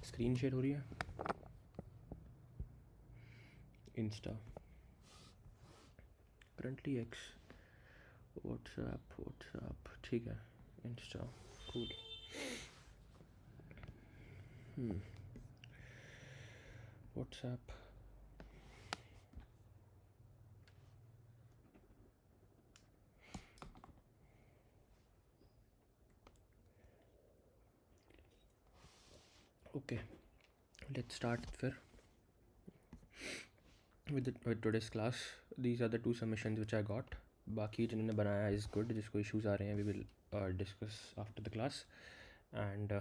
Screen share हो रही है। इंस्टा, करंटली एक्स, व्हाट्सएप ठीक है, Insta cool. WhatsApp okay, let's start फिर with today's class. These are the two submissions which I got. बाकी जिन्होंने बनाया is good. जिसको issues आ रहे हैं we will discuss after the class. And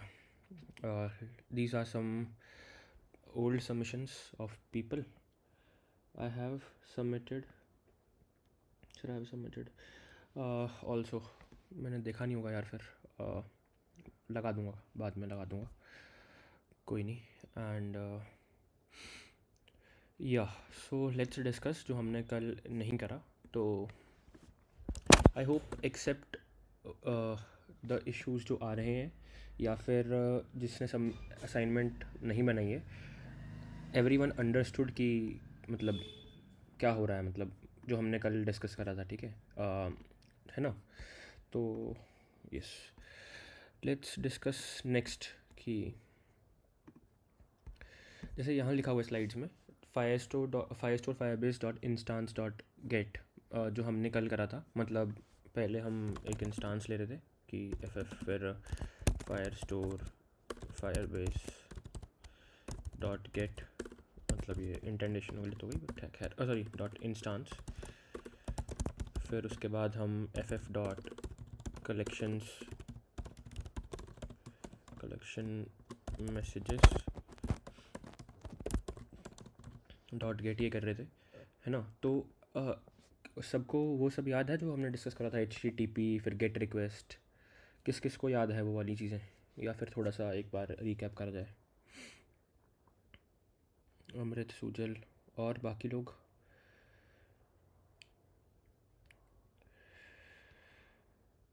these are some old submissions of people I have submitted. Should I have submitted? Also मैंने देखा नहीं होगा यार, फिर लगा दूँगा, बाद में लगा दूँगा, कोई नहीं. एंड या सो लेट्स डिस्कस जो हमने कल नहीं करा. तो I hope except the issues जो आ रहे हैं या फिर जिसने सम असाइनमेंट नहीं बनाई है, एवरीवन अंडरस्टूड कि मतलब क्या हो रहा है, मतलब जो हमने कल डिस्कस करा था. ठीक है ना. तो यस, लेट्स डिस्कस नेक्स्ट कि जैसे यहाँ लिखा हुआ है स्लाइड्स में, firestore firebase dot instance dot gate, जो हमने कल करा था. मतलब पहले हम एक इंस्टांस ले रहे थे कि ff फिर firestore firebase डॉट गेट, मतलब ये इंटेंडेशन वाली तो गई बट खैर, सॉरी डॉट इंस्टांस. फिर उसके बाद हम ff dot collection messages dot gate ये कर रहे थे, है ना. तो सबको वो सब याद है जो हमने डिस्कस करा था, HTTP फिर गेट रिक्वेस्ट. किस किस को याद है वो वाली चीज़ें, या फिर थोड़ा सा एक बार रिकैप करा जाए. अमृत, सुजल और बाकी लोग.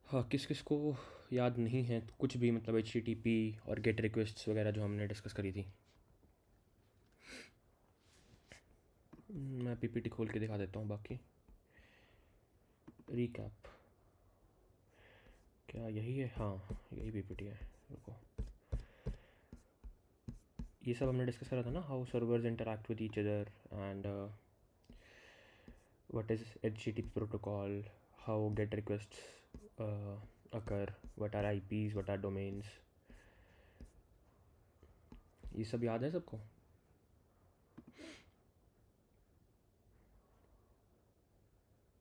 हाँ, किस किस को याद नहीं है कुछ भी, मतलब HTTP और गेट रिक्वेस्ट वगैरह जो हमने डिस्कस करी थी. मैं PPT खोल के दिखा देता हूँ. बाकी रिकैप क्या यही है? हाँ, यही PPT है. रुको, ये सब हमने डिस्कस करा था ना, how servers interact with each other and what is HTTP protocol, how get requests occur, what are IPs, what are domains. ये सब याद है सबको?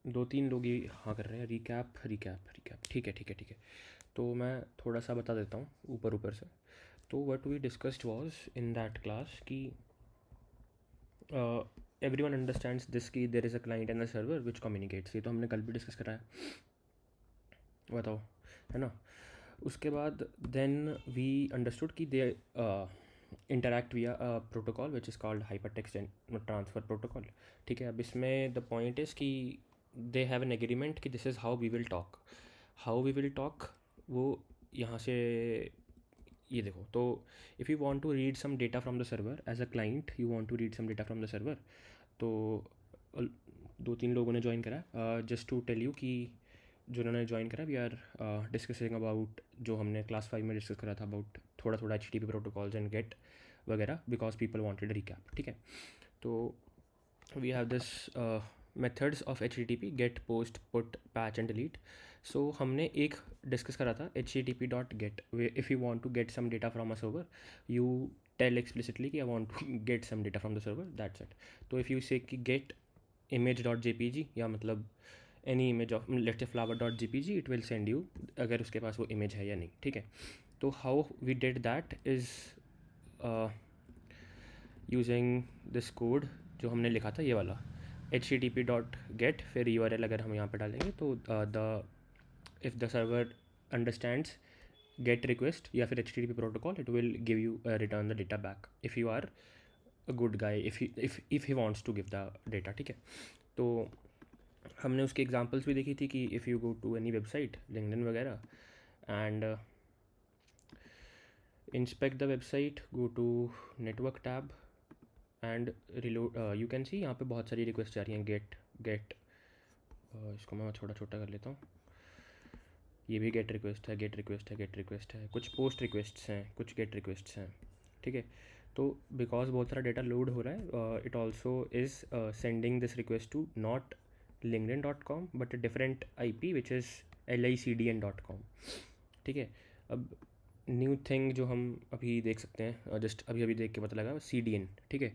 दो तीन लोग ये हाँ कर रहे हैं. रिकैप ठीक है. तो मैं थोड़ा सा बता देता हूँ ऊपर से. तो what we discussed was in that class कि एवरीवन अंडरस्टैंड्स दिस कि there is a client and a server which communicates. ये तो हमने कल भी डिस्कस करा है, बताओ, है ना. उसके बाद देन वी अंडरस्टूड कि they interact via protocol which is called hypertext transfer protocol. ठीक है. अब इसमें द पॉइंट इज़ कि दे हैव एन एग्रीमेंट कि this is how we will talk. वो यहाँ से ये देखो. तो if you want to read some data from the server as a client, you want to read some data from the server. तो दो तीन लोगों ने ज्वाइन करा. जस्ट टू टेल यू कि जो उन्होंने ज्वाइन करा, वी आर डिस्कसिंग अबाउट जो हमने क्लास 5 में डिस्कस करा था अबाउट थोड़ा HTTP प्रोटोकॉल्स एंड गेट वगैरह, बिकॉज पीपल वांटेड रिकैप. ठीक है. तो we have this methods of HTTP, get, post, put, patch and delete. So हमने एक डिस्कस करा था HTTP dot get. If you want to get some data from a server, you tell explicitly कि I want to get some data from the server, that's it. तो if you say कि get image dot JPG, या मतलब any image of let's say flower dot JPG, it will send you अगर उसके पास वो image है या नहीं. ठीक है. तो how we did that is using this code जो हमने लिखा था, ये वाला HTTP डॉट गेट, फिर URL अगर हम यहाँ पे डालेंगे तो the if the server understands get request या फिर HTTP protocol, it will give you return the data back if you are a good guy, if he wants to give the data. ठीक है. तो हमने उसकी एग्जांपल्स भी देखी थी कि if you go to any website, LinkedIn वगैरह, and inspect the website, go to network tab and reload. You can see यहाँ पे बहुत सारी रिक्वेस्ट आ रही हैं. get इसको मैं छोटा छोटा कर लेता हूँ. ये भी गेट रिक्वेस्ट है, गेट रिक्वेस्ट है, गेट रिक्वेस्ट है, कुछ पोस्ट रिक्वेस्ट्स हैं, कुछ गेट रिक्वेस्ट्स हैं. ठीक है, तो बिकॉज बहुत सारा डेटा लोड हो रहा है, it also is sending this request to not linkedin.com but a different IP which is licdn.com. ठीक है, अब न्यू थिंग जो हम अभी देख सकते हैं, जस्ट अभी अभी देख के पता लगा, CDN. ठीक है,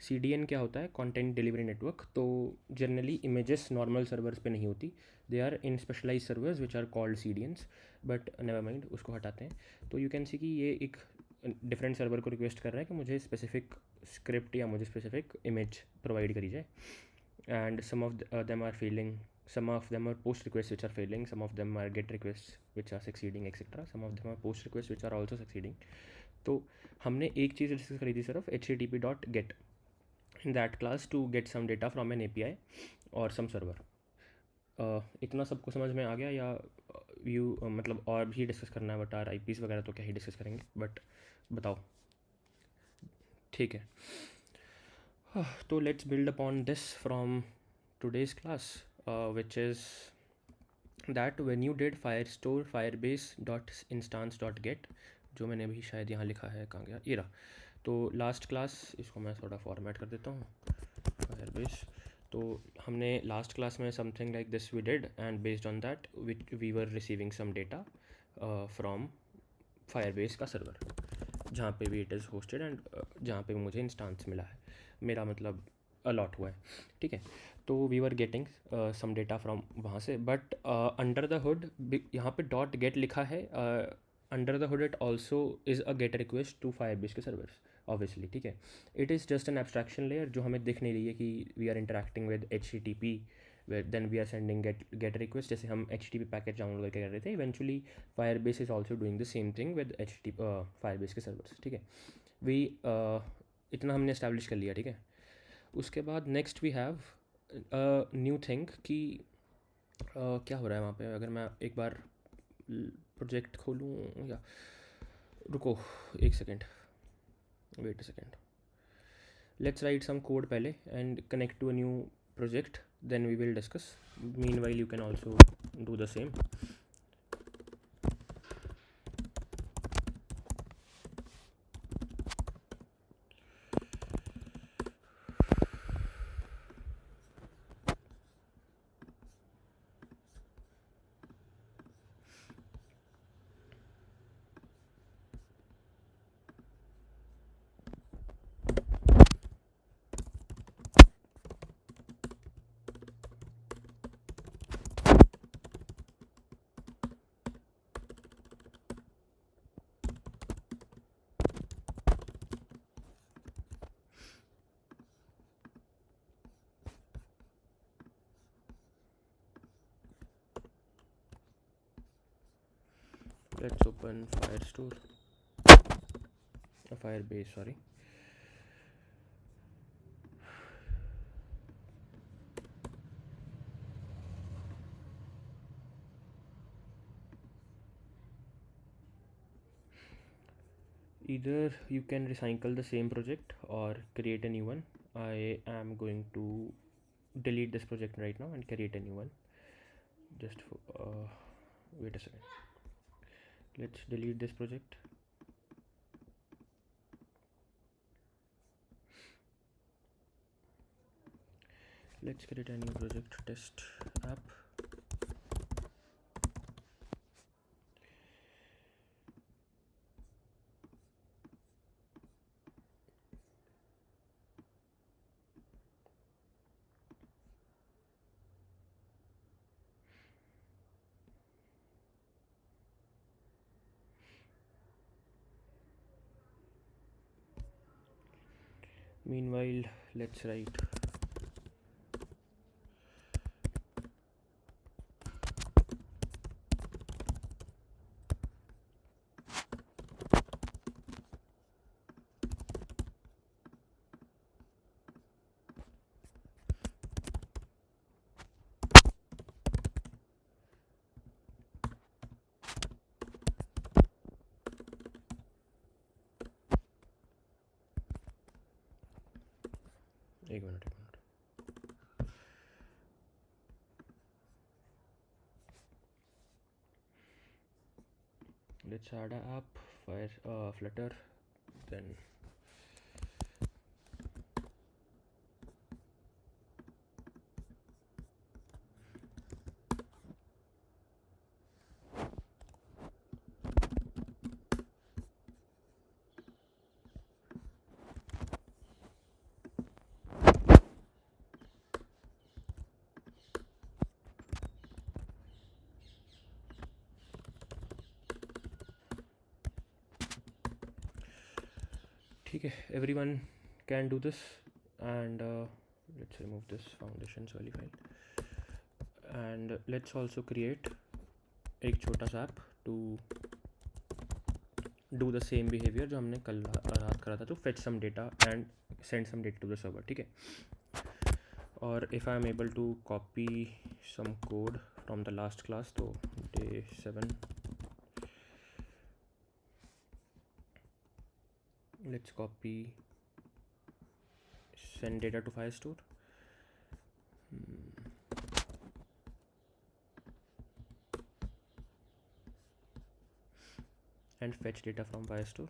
CDN क्या होता है? Content delivery network. तो जनरली इमेजेस नॉर्मल सर्वर्स पे नहीं होती, they are in specialise servers which are called CDNs. But never mind, उसको हटाते हैं. तो यू कैन सी कि ये एक डिफरेंट सर्वर को रिक्वेस्ट कर रहा है कि मुझे स्पेसिफिक स्क्रिप्ट या मुझे स्पेसिफिक इमेज प्रोवाइड करी जाए. And some of them are failing, some of them are post requests which are failing, some of them are get requests which are succeeding, etc. some of them are post requests which are also succeeding. तो हमने एक चीज़ discuss करी थी सिर्फ, http.get in that class to get some data from an API और some server. इतना सबको समझ में आ गया या मतलब और भी डिस्कस करना है? बट आर IPs वगैरह तो क्या ही डिस्कस करेंगे, बट बताओ. ठीक है, तो let's build upon this from today's class, which is that when you did firestore firebase dot instance dot get, जो मैंने अभी शायद यहाँ लिखा है, कहाँ गया, ये रहा. तो लास्ट क्लास, इसको मैं थोड़ा फॉर्मेट कर देता हूँ, firebase. तो हमने लास्ट क्लास में something like this we did, and based on that we were receiving some data from Firebase का सर्वर, जहाँ पे भी इट इज़ होस्टेड एंड जहाँ पे भी मुझे इंस्टांस मिला है, मेरा मतलब अलॉट हुआ है. ठीक है, तो we were getting some data from वहाँ से. बट अंडर द हुड यहाँ पे डॉट गेट लिखा है, under the hood it also is a get request to Firebase के सर्वर्स ऑब्वियसली. ठीक है, it is just an abstraction layer जो हमें दिख नहीं रही है कि we are interacting with HTTP, then we are sending get request. जैसे हम HTTP पैकेट डाउनलोड करके कर रहे थे, eventually Firebase is also doing the same thing with HTTP Firebase के सर्वर्स. ठीक है, वी इतना हमने इस्टेब्लिश कर लिया. ठीक है, उसके बाद next we have new thing कि क्या हो रहा है वहाँ पे. अगर मैं एक बार प्रोजेक्ट खोलूँ, या रुको एक second, wait a second, let's write some code पहले and connect to a new project, then we will discuss. Meanwhile you can also do the same. Let's open Firestore, Firebase, sorry. Either you can recycle the same project or create a new one. I am going to delete this project right now and create a new one. Just wait a second. Let's delete this project. Let's create a new project, test app. Meanwhile, let's write एक minute let's add a app flutter then ठीक है, everyone can do this and let's remove this foundations वाली file and let's also create एक छोटा सा app to do the same behavior जो हमने कल रात करा था, तो fetch some data and send some data to the server, ठीक है. और if I am able to copy some code from the last class, तो day 7 let's copy send data to Firestore. And fetch data from Firestore.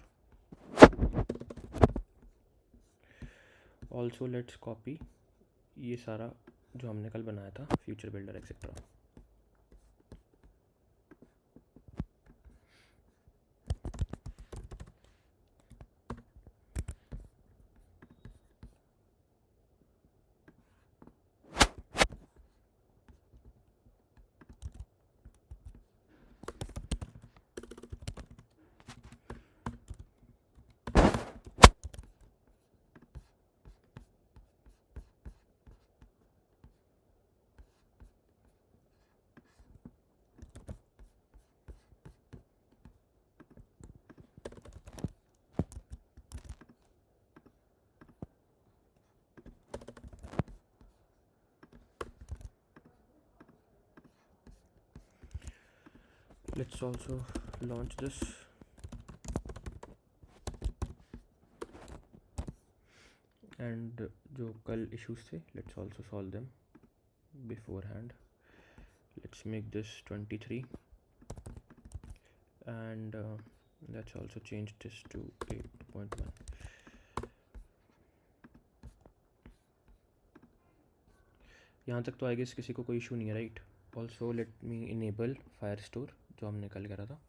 Also let's copy ये सारा जो हमने कल बनाया था, future builder etc. Let's also launch this and जो कल issues थे let's also solve them beforehand. Let's make this 23 and let's also change this to 8.1. यहाँ तक तो आई गेस किसी को कोई इशू नहीं है, right? Also let me enable Firestore जो हमने कल करा था.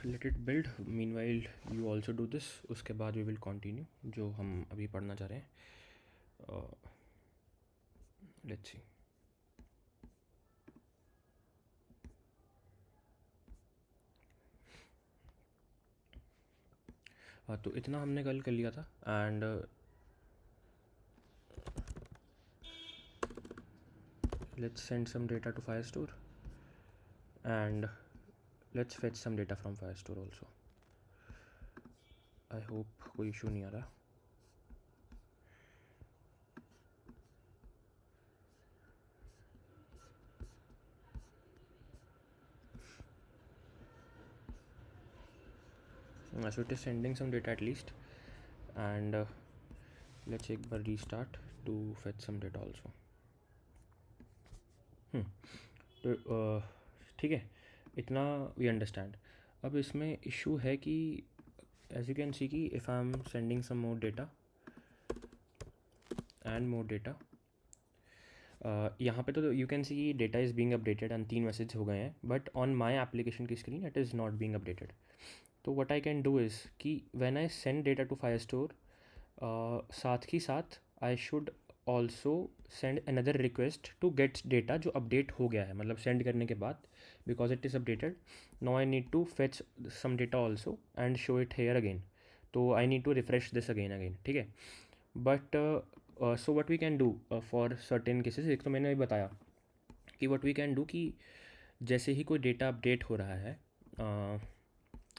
Let it build, meanwhile you also do this. उसके बाद वी विल कंटिन्यू जो हम अभी पढ़ना चाह रहे हैं. Let's see. तो इतना हमने कल कर लिया था and let's send some data to Firestore and let's fetch some data from Firestore also. I hope कोई इशू नहीं आ रहा. So it is sending some data at least and let's एक बार restart to fetch some data also. तो ठीक है, इतना we understand. अब इसमें इशू है कि एज यू कैन सी कि if I am sending some more data and more data, यहाँ पे तो you can see data is being updated and 3 message हो गए हैं, बट ऑन माई एप्लीकेशन की screen it is not being updated. तो what I can do is कि when I send data to Firestore, साथ ही साथ I should also send another request to get data जो अपडेट हो गया है, मतलब सेंड करने के बाद, because it is updated. Now I need to fetch some data also and show it here again. तो I need to refresh this again, ठीक है. But so what we can do for certain cases, एक तो मैंने अभी बताया कि what we can do कि जैसे ही कोई डेटा अपडेट हो रहा है,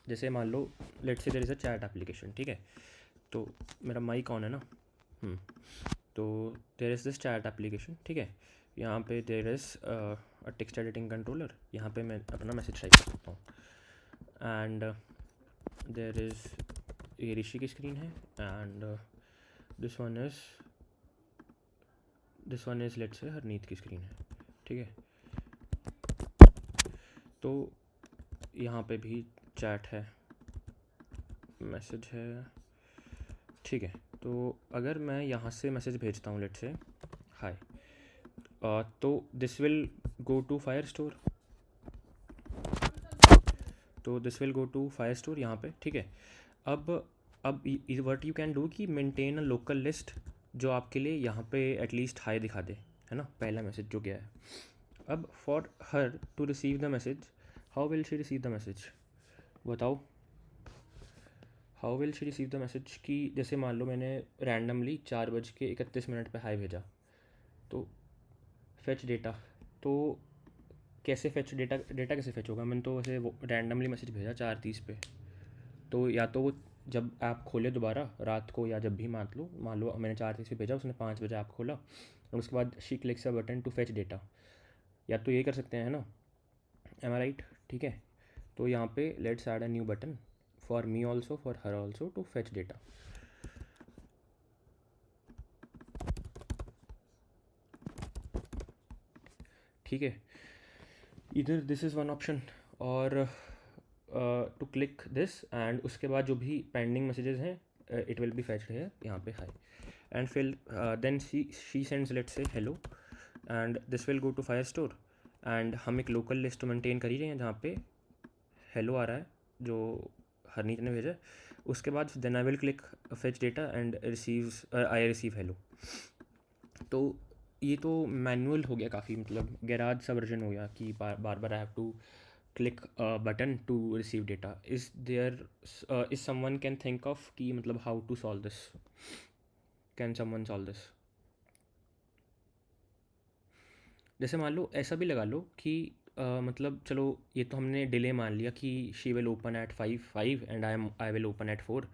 जैसे मान लो let's say there is a chat application, ठीक है. तो मेरा माइक ऑन है ना. तो there is this chat application, ठीक है. यहाँ पे there is a text editing controller. यहाँ पे मैं अपना मैसेज टाइप कर सकता हूँ एंड देयर इज़ ये ऋषि की स्क्रीन है and this one is let's से हरनीत की स्क्रीन है, ठीक है. तो यहाँ पे भी चैट है, मैसेज है, ठीक है. तो अगर मैं यहाँ से मैसेज भेजता हूँ लेट्स से हाय, तो this will go to Firestore. तो this will go to Firestore यहाँ पे, ठीक है. अब व्हाट यू कैन डू कि मेंटेन अ लोकल लिस्ट जो आपके लिए यहाँ पे एटलीस्ट हाई दिखा दे, है ना, पहला मैसेज जो गया है. अब for her to receive the message, how will she receive the message, बताओ. How will she receive the message कि जैसे मान लो मैंने रैंडमली 4:31 पे हाई भेजा, तो फेच डेटा. तो कैसे फेच डेटा कैसे फेच होगा, मैंने तो वैसे वो रैंडमली मैसेज भेजा 4:30 पे. तो या तो वो जब ऐप खोले दोबारा रात को, या जब भी मान लो मैंने 4:30 पे भेजा, उसने 5 बजे ऐप खोला और उसके बाद she clicks a button to fetch data. या तो ये कर सकते हैं ना, एम आई राइट, ठीक है. तो यहाँ पे let's add a new button for me also for her also to fetch data. ठीक है, इधर दिस इज़ वन ऑप्शन, और टू क्लिक दिस एंड उसके बाद जो भी पेंडिंग मैसेजेस हैं it will be fetched here यहाँ पे hi and fill then she sends let's say hello and this will go to Firestore and हम एक लोकल लिस्ट मेंटेन कर ही रहे हैं जहाँ पे हेलो आ रहा है जो हरनीत ने भेजा है. उसके बाद then I will click fetch data and I receive hello. तो ये तो मैनुअल हो गया काफ़ी, मतलब गैराज सा वर्जन हो गया कि बार बार I have to click a button to receive data. Is someone can think of कि मतलब how to solve this, can someone solve this. जैसे मान लो ऐसा भी लगा लो कि मतलब चलो ये तो हमने डिले मान लिया कि she will open at 5 and I will open at 4.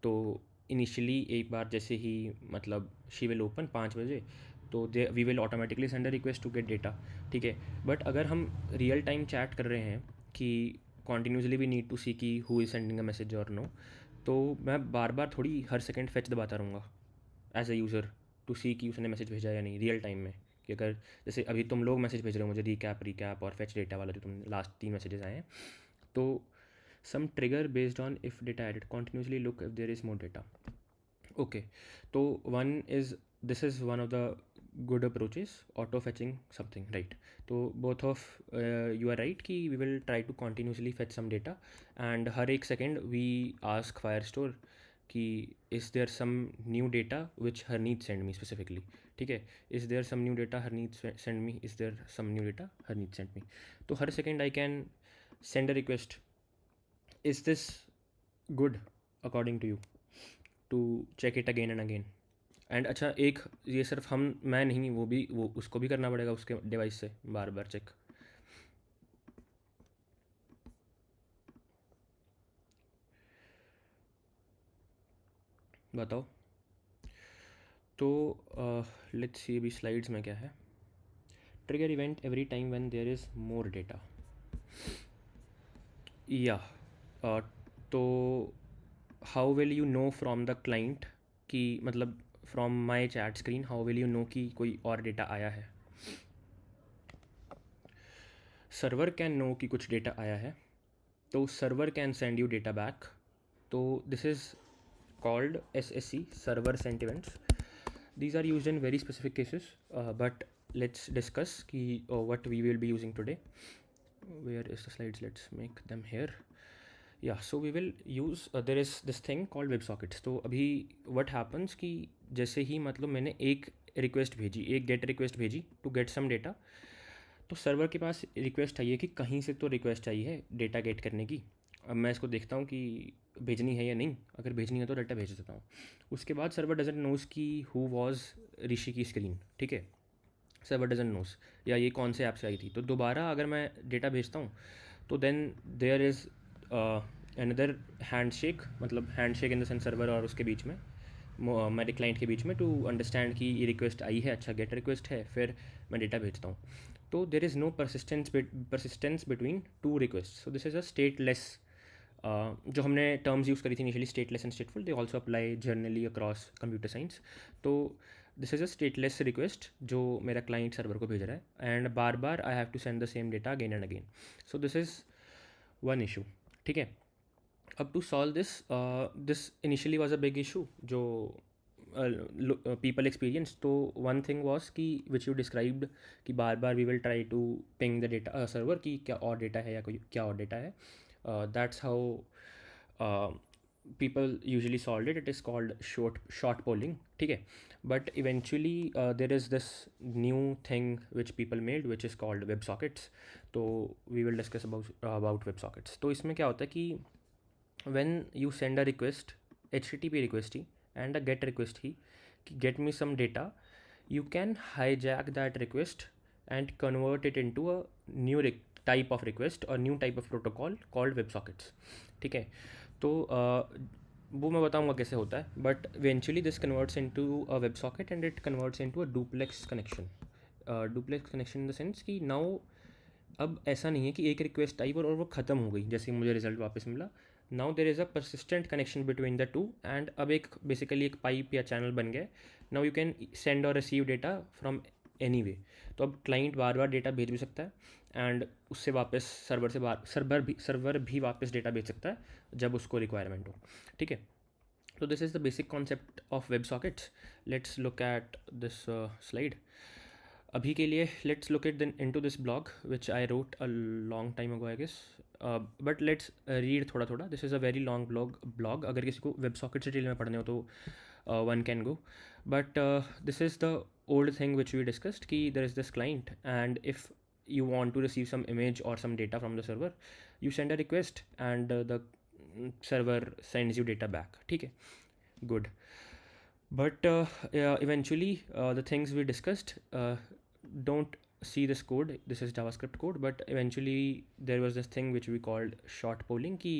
तो इनिशियली एक बार जैसे ही मतलब she will open 5 बजे, तो we will automatically send a request to get data, ठीक है. बट अगर हम रियल टाइम चैट कर रहे हैं कि कॉन्टीन्यूसली वी नीड टू सी की who is sending a message और नो, तो मैं बार बार थोड़ी हर सेकंड फेच दबाता रहूँगा एज अ यूज़र टू सी कि उसने मैसेज भेजा या नहीं रियल टाइम में. कि अगर जैसे अभी तुम लोग मैसेज भेज रहे हो मुझे रिकैप और फेच डेटा वाला जो तुम लास्ट 3 मैसेजेस आए हैं, तो some trigger based on if data edit continuously look if there is more data. Okay, तो one is this is one of the good approaches, auto fetching something, right. तो both of you are right कि we will try to continuously fetch some data and हर एक second we ask Firestore कि is there some new data which Harneet send me specifically, ठीक है. is there some new data Harneet send me, is there some new data Harneet send me. तो हर second I can send a request, is this good, according to you to check it again and again? And अच्छा, एक ये सिर्फ मैं नहीं, वो उसको भी करना पड़ेगा उसके डिवाइस से बार बार चेक? बताओ। तो लेट्स सी अभी स्लाइड्स में क्या है। Trigger event every time when there is more data. या तो how will you know from the client कि मतलब from my chat screen how will you know कि कोई और डेटा आया है? सर्वर कैन नो कि कुछ डेटा आया है, तो server can send you data back. तो this is called SSE, server sent events. These are used in very specific cases, but let's discuss what we will be using today. Where is the slides? Let's make them here. Yeah, so we will use there is this thing called WebSockets. तो अभी what happens कि जैसे ही मतलब मैंने एक request भेजी, एक gate request भेजी टू गेट सम डेटा, तो सर्वर के पास रिक्वेस्ट आई है कि कहीं से तो रिक्वेस्ट आई है डेटा गेट करने की। अब मैं इसको देखता हूँ कि भेजनी है या नहीं, अगर भेजनी है तो डेटा भेज देता हूँ। उसके बाद सर्वर डजंट नोज़ कि हु वाज ऋषि की स्क्रीन, ठीक है, सर्वर डजंट नोज़, या ये कौन से ऐप से आई थी। तो दोबारा अगर मैं डेटा भेजता हूँ तो then there is another handshake, मतलब handshake in the sense server और उसके बीच में, मेरे क्लाइंट के बीच में, टू अंडरस्टैंड कि ये रिक्वेस्ट आई है, अच्छा गेट रिक्वेस्ट है, फिर मैं डेटा भेजता हूँ। तो there is no persistence between two request. So this is a stateless, जो हमने टर्म्स यूज़ करी थी initially, stateless and stateful, they also apply generally across computer science. तो this is a stateless request जो मेरा क्लाइंट सर्वर को भेज रहा है, एंड बार बार I have to send the same data again and again. So this is one issue, ठीक है। अब to solve this, this initially was a big issue जो पीपल एक्सपीरियंस। तो वन थिंग वॉज कि विच यू डिस्क्राइब्ड कि बार बार we will try to ping the data server कि क्या और डेटा है या कोई क्या और डेटा है। That's how people usually solved it. It is called short polling, ठीक है। But eventually there is this new thing which people made which is called WebSockets. तो we will discuss about WebSockets. तो इसमें क्या होता है कि when you send a request, HTTP request he and a GET request ही कि get me some data, you can hijack that request and convert it into a new type of request or new type of protocol called WebSockets, ठीक है। तो वो मैं बताऊंगा कैसे होता है, but eventually this converts into a web socket and it converts into a duplex connection. Duplex connection in the sense कि नाउ अब ऐसा नहीं है कि एक रिक्वेस्ट आई और वो ख़त्म हो गई जैसे मुझे रिजल्ट वापस मिला। Now there is a persistent connection between the two, and अब एक बेसिकली एक पाइप या चैनल बन गया। नाउ यू कैन सेंड और receive data from any way. तो अब क्लाइंट बार बार डेटा भेज भी सकता है, एंड उससे वापस सर्वर भी वापस डेटा भेज सकता है जब उसको रिक्वायरमेंट हो, ठीक है। तो this is the basic concept of web sockets. Let's look at this slide. अभी के लिए let's look at into this blog which I wrote a long time ago I guess, but let's read थोड़ा थोड़ा। This is a very long blog. अगर किसी को web socket से detail में पढ़ने हो तो one can go, but this is the old thing which we discussed कि there is this client, and if you want to receive some image or some data from the server, you send a request and the server sends you data back, ठीक है, good. But eventually the things we discussed, don't see this code, this is JavaScript code, but eventually there was this thing which we called short polling कि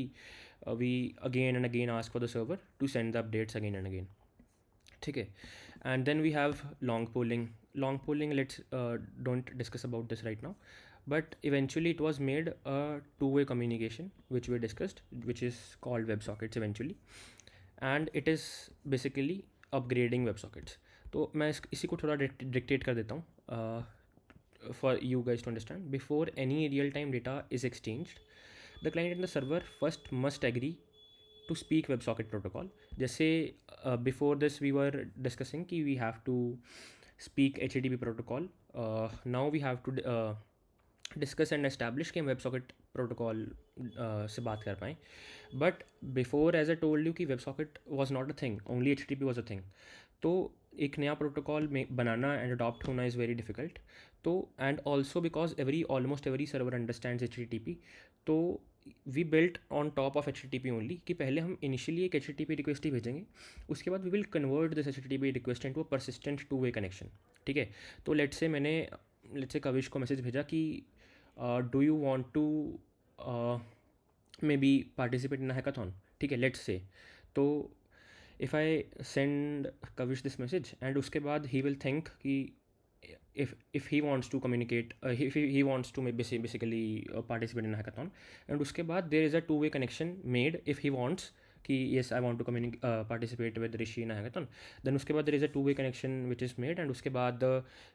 we again and again ask for the server to send the updates again and again, ठीक है। And then we have long polling, let's don't discuss about this right now, but eventually it was made a two-way communication which we discussed, which is called WebSockets eventually, and it is basically upgrading WebSockets. तो मैं इसी को थोड़ा dictate कर देता हूँ for you guys to understand. Before any real-time data is exchanged, the client and the server first must agree to speak WebSocket protocol. जैसे before this we were discussing कि we have to speak HTTP protocol. Now we have to discuss and establish कि हम WebSocket protocol से बात कर पाएँ. But before, as I told you कि WebSocket was not a thing, only HTTP was a thing. तो एक नया प्रोटोकॉल में बनाना एंड अडॉप्ट होना इज़ वेरी डिफ़िकल्ट. तो and also because almost every server understands HTTP, तो we built on top of H T P only, कि पहले हम इनिशियली एक एच टी पी रिक्वेस्ट ही भेजेंगे, उसके बाद we will convert this H T P request into a persistent two way connection. ठीक है, तो लेट्स से कविश को मैसेज भेजा कि do you want to maybe participate in hackathon. ठीक है, लेट्स से, तो if I send Kavish this message and उसके बाद ही विल थिंक कि if he wants to communicate, if he wants to basically participate in a hackathon, and उसके बाद there is a two way connection made if he wants कि yes I want to participate with Rishi in a hackathon, then उसके बाद there is a two way connection which is made, and उसके बाद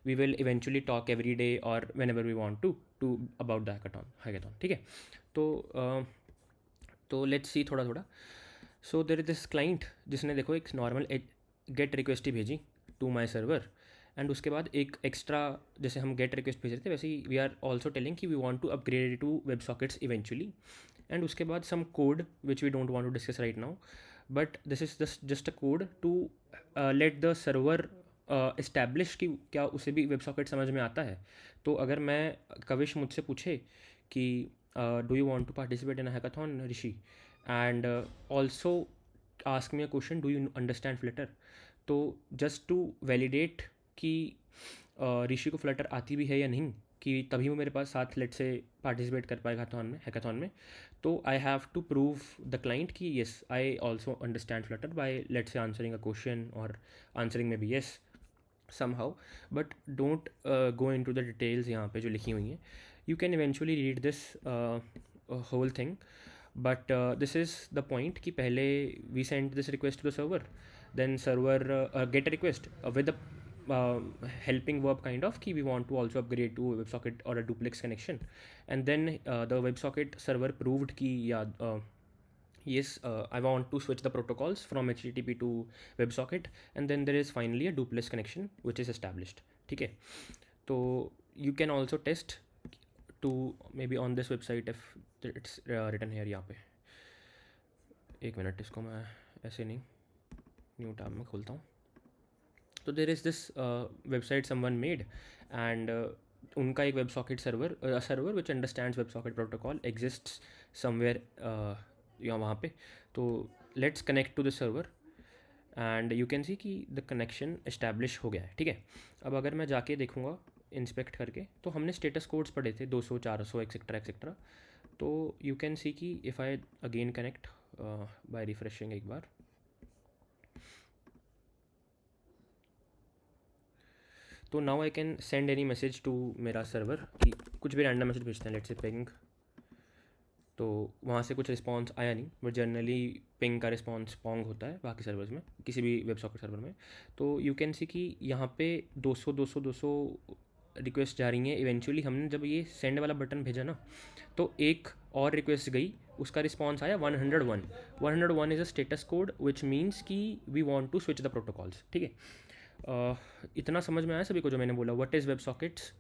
we will eventually talk every day or whenever we want to about the hackathon। ठीक है, तो let's see थोड़ा थोड़ा। सो there is this client जिसने देखो एक नॉर्मल गेट रिक्वेस्ट ही भेजी टू माई सर्वर, एंड उसके बाद एक एक्स्ट्रा, जैसे हम गेट रिक्वेस्ट भेज रहे थे वैसे ही वी आर ऑल्सो टेलिंग कि we want to upgrade to web sockets eventually, and उसके बाद some code which we don't want to discuss right now, but this is just a code to let the server establish कि क्या उसे भी web socket समझ में आता है। तो अगर मैं कविश मुझसे पूछे कि do you want to participate in a hackathon Rishi, and also ask me a question do you understand Flutter, तो जस्ट टू वैलिडेट कि ऋषि को फ्लटर आती भी है या नहीं, कि तभी वो मेरे पास साथ लेट से पार्टिसिपेट कर पाएगा हैकाथॉन में, तो I have to prove the client कि yes I also understand Flutter by let say answering a question और आंसरिंग में भी yes somehow, but don't go into the details यहाँ पे जो लिखी हुई हैं। You can eventually read this whole thing, but this is the point कि पहले we send this request to the server, then server get a request with the helping verb kind of कि we want to also upgrade to WebSocket or a duplex connection, and then the WebSocket server proved कि yes I want to switch the protocols from HTTP to WebSocket, and then there is finally a duplex connection which is established। ठीक है, तो you can also test to maybe on this website if it's written here। यहाँ पे एक minute, इसको मैं ऐसे नहीं न्यू टैब में खोलता हूँ। तो there is this website someone made, and उनका एक web socket server which understands web socket protocol exists somewhere या वहाँ पे। तो let's connect to the server and you can see कि द कनेक्शन इस्टेब्लिश हो गया है। ठीक है, अब अगर मैं जाके देखूँगा इंस्पेक्ट करके, तो हमने स्टेटस कोड्स पढ़े थे 200 400 एक्सेट्रा एक्सेट्रा, तो यू कैन सी कि if I again connect by refreshing एक बार, तो now I can send any message to मेरा सर्वर कि कुछ भी रैंडम मैसेज भेजते हैं, लेट्स से पिंग, तो वहाँ से कुछ रिस्पॉन्स आया नहीं, बट जनरली पिंग का रिस्पॉन्स पोंग होता है बाकी सर्वर्स में, किसी भी वेब सॉकेट सर्वर में। तो यू कैन सी कि यहाँ पे 200 रिक्वेस्ट जा रही हैं। इवेंचुअली हमने जब ये सेंड वाला बटन भेजा ना, तो एक और रिक्वेस्ट गई, उसका रिस्पॉन्स आया 101। 101 is a status code which means कि we want to switch the protocols. ठीक है, इतना समझ में आया सभी को जो मैंने बोला, what is web sockets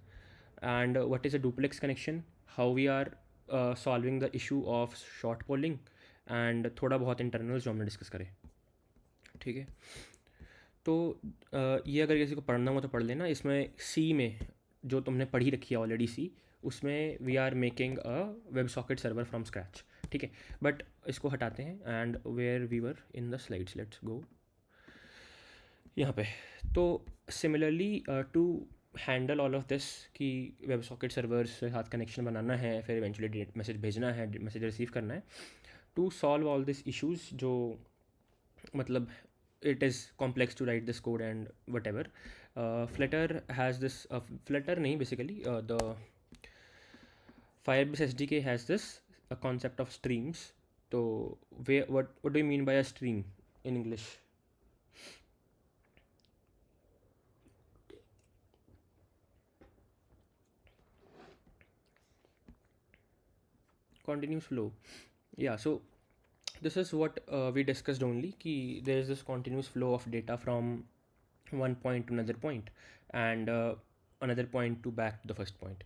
and what is a duplex connection, how we are solving the issue of short polling, and थोड़ा बहुत इंटरनल्स जो हमने डिस्कस करे। ठीक है, तो ये अगर किसी को पढ़ना हो तो पढ़ लेना। इसमें सी में जो तुमने पढ़ी रखी है ऑलरेडी सी, उसमें we are making a web socket server from scratch. ठीक है, बट इसको हटाते हैं and where we were in the slides, let's go यहाँ पे। तो similarly to handle all of this कि वेब सॉकेट सर्वर्स के साथ कनेक्शन बनाना है, फिर इवेंचुअली मैसेज भेजना है, मैसेज रिसीव करना है, to solve all this issues जो मतलब it is complex to write this code and whatever, Flutter has this Flutter nahi basically the Firebase SDK has this a concept of streams. So what do you mean by a stream in English? Continuous flow, yeah. So this is what we discussed only ki there is this continuous flow of data from one point to another point, and another point to back to the first point.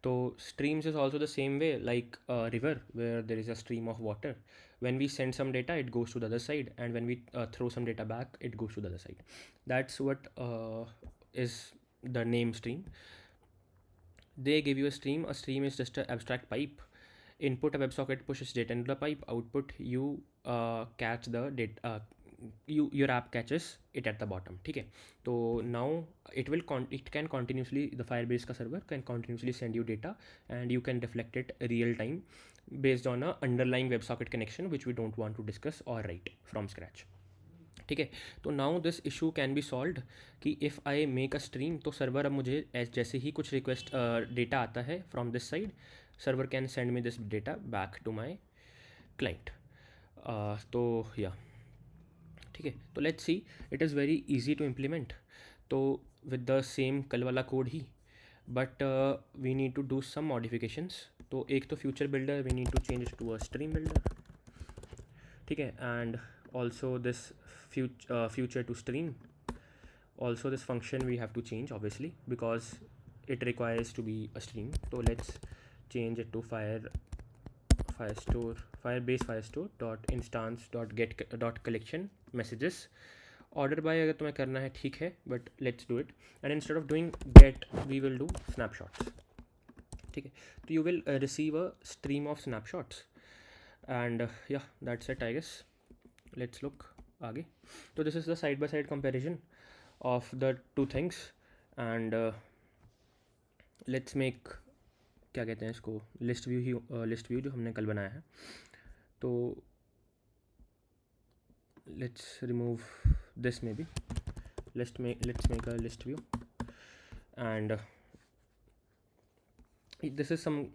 So streams is also the same way like a river where there is a stream of water. When we send some data it goes to the other side, and when we throw some data back it goes to the other side. That's what is the name stream. They give you a stream is just an abstract pipe Input a WebSocket pushes data into the pipe. Output you catch the data. Your app catches it at the bottom. ठीक है, तो now it can continuously, the Firebase का server can continuously send you data and you can deflect it real time based on a underlying WebSocket connection which we don't want to discuss or write from scratch. ठीक है, तो now this issue can be solve कि if I make a stream तो server अब मुझे जैसे ही कुछ रिक्वेस्ट डेटा आता है from this side, server can send me this data back to my client. तो या ठीक है, तो let's see, it is very easy to implement. तो विद द सेम कल वाला कोड ही, but we need to do some modifications. तो एक तो future builder we need to change to a stream builder. ठीक है, and also this future to stream, also this function we have to change obviously because it requires to be a stream. So let's change it to firebase firestore dot instance dot get dot collection messages. Order by अगर तुम्हें करना है ठीक है, but let's do it. And instead of doing get we will do snapshots. ठीक है, तो you will receive a stream of snapshots and yeah, that's it I guess. Let's look आगे. तो this is the side by side comparison of the two things and let's make, क्या कहते हैं इसको, list view जो हमने कल बनाया है. तो let's remove this maybe. let's make a list view and this is some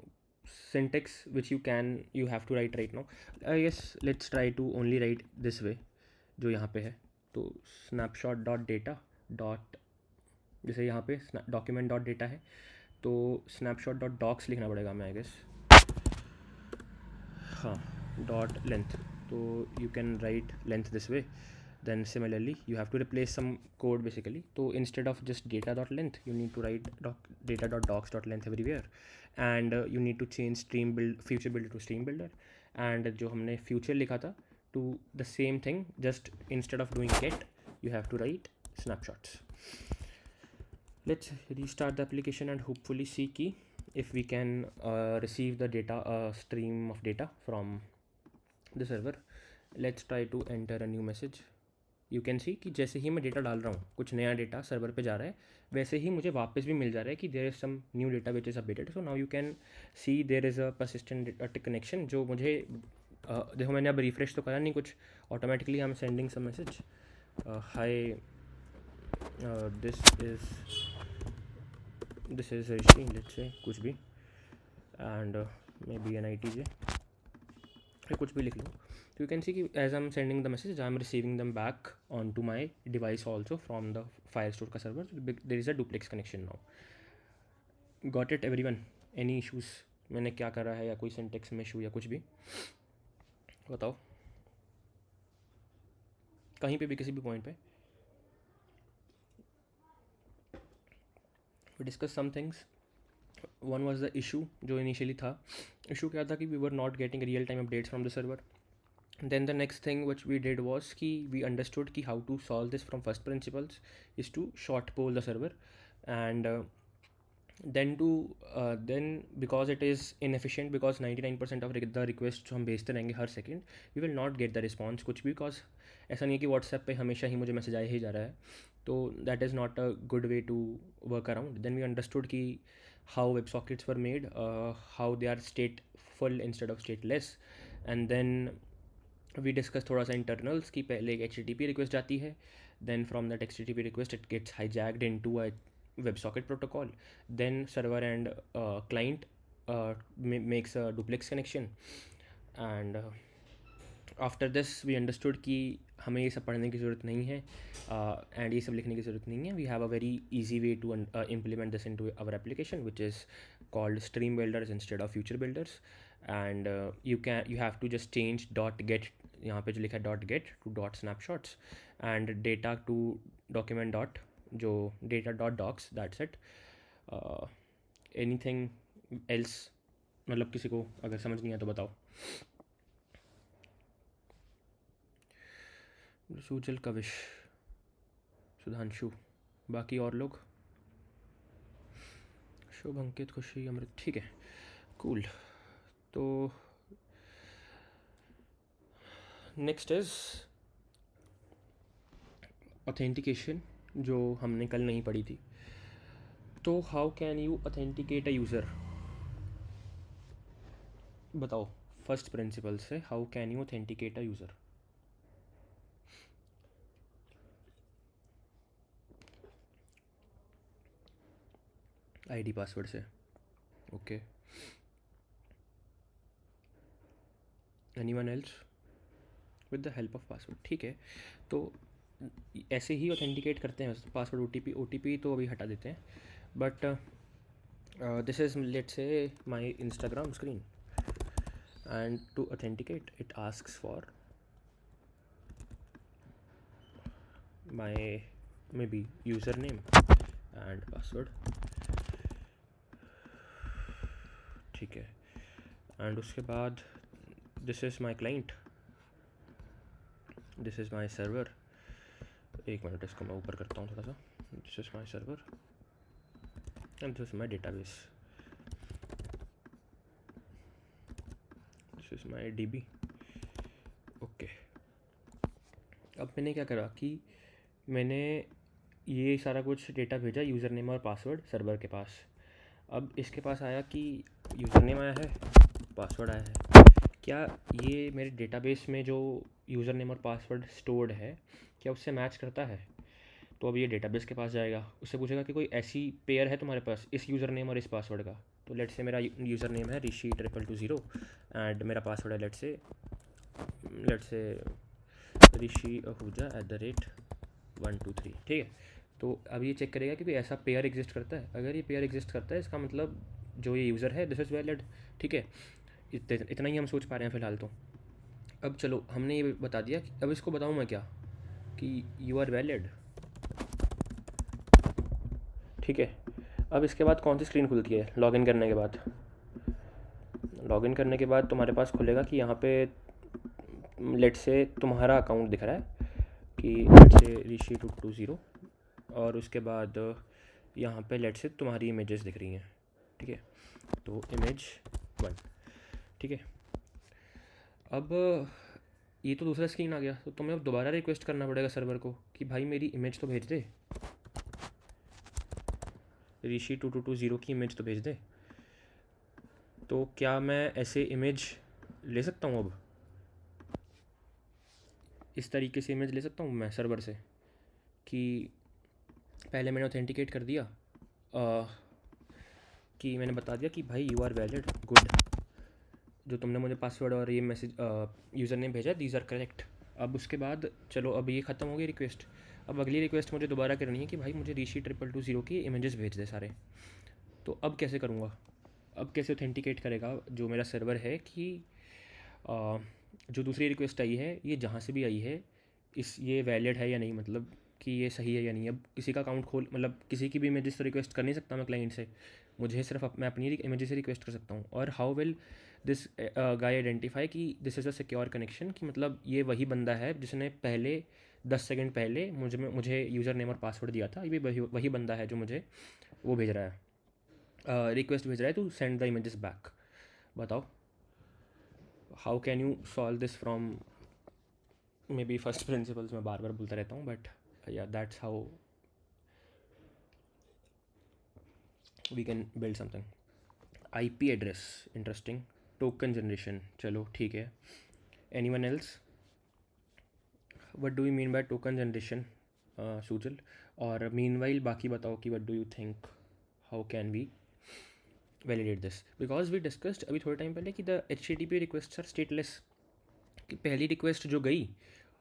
syntax which you have to write right now. I guess let's try to only write this way जो यहाँ पे है. तो snapshot dot data dot, जैसे यहाँ पे document dot data है तो snapshot dot docs लिखना पड़ेगा हमें I guess. हाँ, dot length, तो you can write length this way. Then similarly you have to replace some code basically. तो instead of just data dot length you need to write data dot docs dot length everywhere and you need to change future builder to stream builder. and जो हमने future लिखा था to the same thing, just instead of doing get you have to write snapshots. Let's restart the application and hopefully see ki if we can receive the data stream of data from the server. Let's try to enter a new message. You can see कि जैसे ही मैं data डाल रहा हूँ, कुछ नया data server पे जा रहा है, वैसे ही मुझे वापस भी मिल जा रहा है कि there is some new data which is updated. So now you can see there is a persistent connection जो मुझे देखो मैंने अब रिफ्रेश तो करा नहीं कुछ, automatically I am sending some message, hi this is Rishi, let's say कुछ भी and maybe N I T J, कुछ भी लिख लो. So you can see as I'm sending the message, I'm receiving them back onto my device also from the Firestore का server. There is a duplex connection now. Got it everyone? Any issues? मैंने क्या करा है या कोई syntax में issue या कुछ भी बताओ कहीं पे भी किसी भी point पे. We discussed some things. One was the issue जो initially था. Issue क्या था कि we were not getting real time updates from the server. Then the next thing which we did was कि we understood कि how to solve this from first principles is to short poll the server and then because it is inefficient because 99% of the requests जो हम भेजते रहेंगे हर second we will not get the response कुछ भी, because ऐसा नहीं है कि WhatsApp पे हमेशा ही मुझे मैसेज आया ही जा रहा है. तो that is not a good way to work around. Then we understood कि how WebSockets were made, how they are stateful instead of stateless, and then we discuss थोड़ा सा इंटरनल्स की पहले एक HTTP रिक्वेस्ट जाती है, then from that HTTP request it gets hijacked into a WebSocket protocol, then server and client makes a duplex connection and after this we understood कि हमें ये सब पढ़ने की ज़रूरत नहीं है एंड ये सब लिखने की ज़रूरत नहीं है. We have a very easy way to implement this into our application which is called stream builders instead of future builders. and you have to just change dot get, यहाँ पे जो लिखा है dot get to dot snapshots and data to document dot जो data dot docs, that's it. anything else, मतलब किसी को अगर समझ नहीं आया तो बताओ. सुजल, कविश, सुधांशु, बाकी और लोग, शुभ, अंकित, खुशी, अमृत, ठीक है, कूल. तो नेक्स्ट इज़ ऑथेंटिकेशन, जो हमने कल नहीं पढ़ी थी। तो how can you authenticate a user? बताओ फर्स्ट प्रिंसिपल से, how can you authenticate a user? ID password से। Okay, anyone else? With the help of password, ठीक है। तो ऐसे ही ऑथेंटिकेट करते हैं पासवर्ड, ओटीपी तो अभी हटा देते हैं, but this is let's say my Instagram screen, and to authenticate it asks for my maybe username and password, ठीक है। एंड उसके बाद this is my client, this is my server. एक मिनट, इसको मैं ऊपर करता हूँ थोड़ा सा। This is my server and this is my database, this is my DB. Okay, अब मैंने क्या करा कि मैंने ये सारा कुछ डेटा भेजा, यूज़र नेम और पासवर्ड सर्वर के पास। अब इसके पास आया कि यूज़र नेम आया है, पासवर्ड आया है, क्या ये मेरे डेटाबेस में जो यूज़र नेम और पासवर्ड स्टोर्ड है क्या उससे मैच करता है? तो अब ये डेटाबेस के पास जाएगा, उससे पूछेगा कि कोई ऐसी पेयर है तुम्हारे पास इस यूज़र नेम और इस पासवर्ड का। तो लेट से मेरा यूज़र नेम है ऋषि222 एंड मेरा पासवर्ड है लेट से ऋषि आहूजा @123, ठीक है। तो अब ये चेक करेगा कि कोई ऐसा पेयर एग्जिस्ट करता है। अगर ये पेयर एग्जिस्ट करता है, इसका मतलब जो ये यूज़र है दिस इज़ वैलिड, ठीक है। इतना ही हम सोच पा रहे हैं फ़िलहाल तो। अब चलो, हमने ये बता दिया कि अब इसको बताऊँ मैं क्या, कि यू आर वैलिड, ठीक है। अब इसके बाद कौन सी स्क्रीन खुलती है लॉगिन करने के बाद? लॉगिन करने के बाद तुम्हारे पास खुलेगा कि यहाँ पे लेट से तुम्हारा अकाउंट दिख रहा है कि लेट से ऋषि222, और उसके बाद यहाँ पे लेट से तुम्हारी इमेजेस दिख रही हैं, ठीक है। तो इमेज 1, ठीक है। अब ये तो दूसरा स्क्रीन आ गया, तो तुम्हें अब दोबारा रिक्वेस्ट करना पड़ेगा सर्वर को कि भाई मेरी इमेज तो भेज दे, ऋषि222 की इमेज तो भेज दे। तो क्या मैं ऐसे इमेज ले सकता हूँ? अब इस तरीके से इमेज ले सकता हूँ मैं सर्वर से कि पहले मैंने ऑथेंटिकेट कर दिया, कि मैंने बता दिया कि भाई यू आर वैलिड, गुड, जो तुमने मुझे पासवर्ड और ये मैसेज यूज़र नेम भेजा दीज आर करेक्ट। अब उसके बाद चलो, अब ये ख़त्म हो गई रिक्वेस्ट। अब अगली रिक्वेस्ट मुझे दोबारा करनी है कि भाई मुझे ऋषि222 की इमेजेस भेज दे सारे। तो अब कैसे करूँगा? अब कैसे ऑथेंटिकेट करेगा जो मेरा सर्वर है कि जो दूसरी रिक्वेस्ट आई है ये जहाँ से भी आई है ये वैलिड है या नहीं, मतलब कि ये सही है या नहीं। अब किसी का अकाउंट खोल, मतलब किसी की भी इमेजेस तो रिक्वेस्ट कर नहीं सकता मैं क्लाइंट से, मुझे सिर्फ मैं अपनी इमेजेस से रिक्वेस्ट कर सकता हूँ। और how will this guy identify कि this is a secure connection, कि मतलब ये वही बंदा है जिसने पहले 10 सेकंड पहले मुझे यूज़र नेम और पासवर्ड दिया था, ये वही बंदा है जो मुझे वो भेज रहा है, रिक्वेस्ट भेज रहा है to send the images back. बताओ how can you solve this from maybe first principles. मैं बार बार बोलता रहता हूँ, बट या that's how we can build something. IP address, interesting. Token generation, चलो ठीक है। Anyone else? What do you mean by token generation Sujal? और मीनवाइल बाकी बताओ कि what do you think, how can we validate this? Because we discussed अभी थोड़े time पहले कि the HTTP request are stateless, कि पहली रिक्वेस्ट जो गई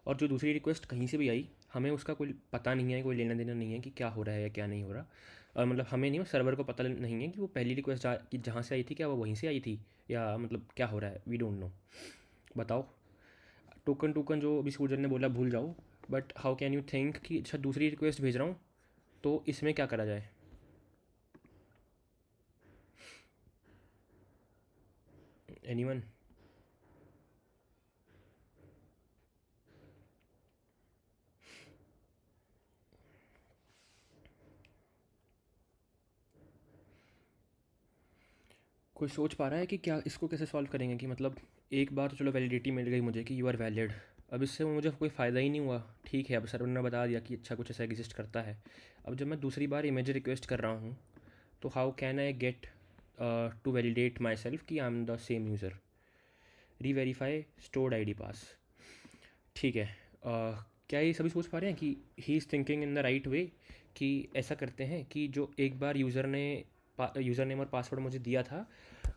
और जो दूसरी रिक्वेस्ट कहीं से भी आई, हमें उसका कोई पता नहीं है, कोई लेना देना नहीं है कि क्या हो रहा है या क्या नहीं हो रहा। और मतलब हमें नहीं, सर्वर को पता नहीं है कि वो पहली रिक्वेस्ट कि जहाँ से आई थी क्या वो वहीं से आई थी, या मतलब क्या हो रहा है, वी डोंट नो। बताओ, टोकन टोकन जो अभी सूजन ने बोला भूल जाओ, but how can you think कि अच्छा दूसरी रिक्वेस्ट भेज रहा हूँ तो इसमें क्या करा जाए? एनीवन? कोई सोच पा रहा है कि क्या इसको कैसे सॉल्व करेंगे? कि मतलब एक बार तो चलो वैलिडिटी मिल गई मुझे कि यू आर वैलिड, अब इससे मुझे कोई फ़ायदा ही नहीं हुआ। ठीक है, अब सर्वर ने बता दिया कि अच्छा कुछ ऐसा एग्जिस्ट करता है। अब जब मैं दूसरी बार इमेज रिक्वेस्ट कर रहा हूँ, तो how can I get to validate myself कि I am the same user? Reverify stored ID pass. ठीक है, क्या ये सभी सोच पा रहे हैं कि he is thinking in the right way? कि ऐसा करते हैं कि जो एक बार यूज़र नेम और पासवर्ड मुझे दिया था,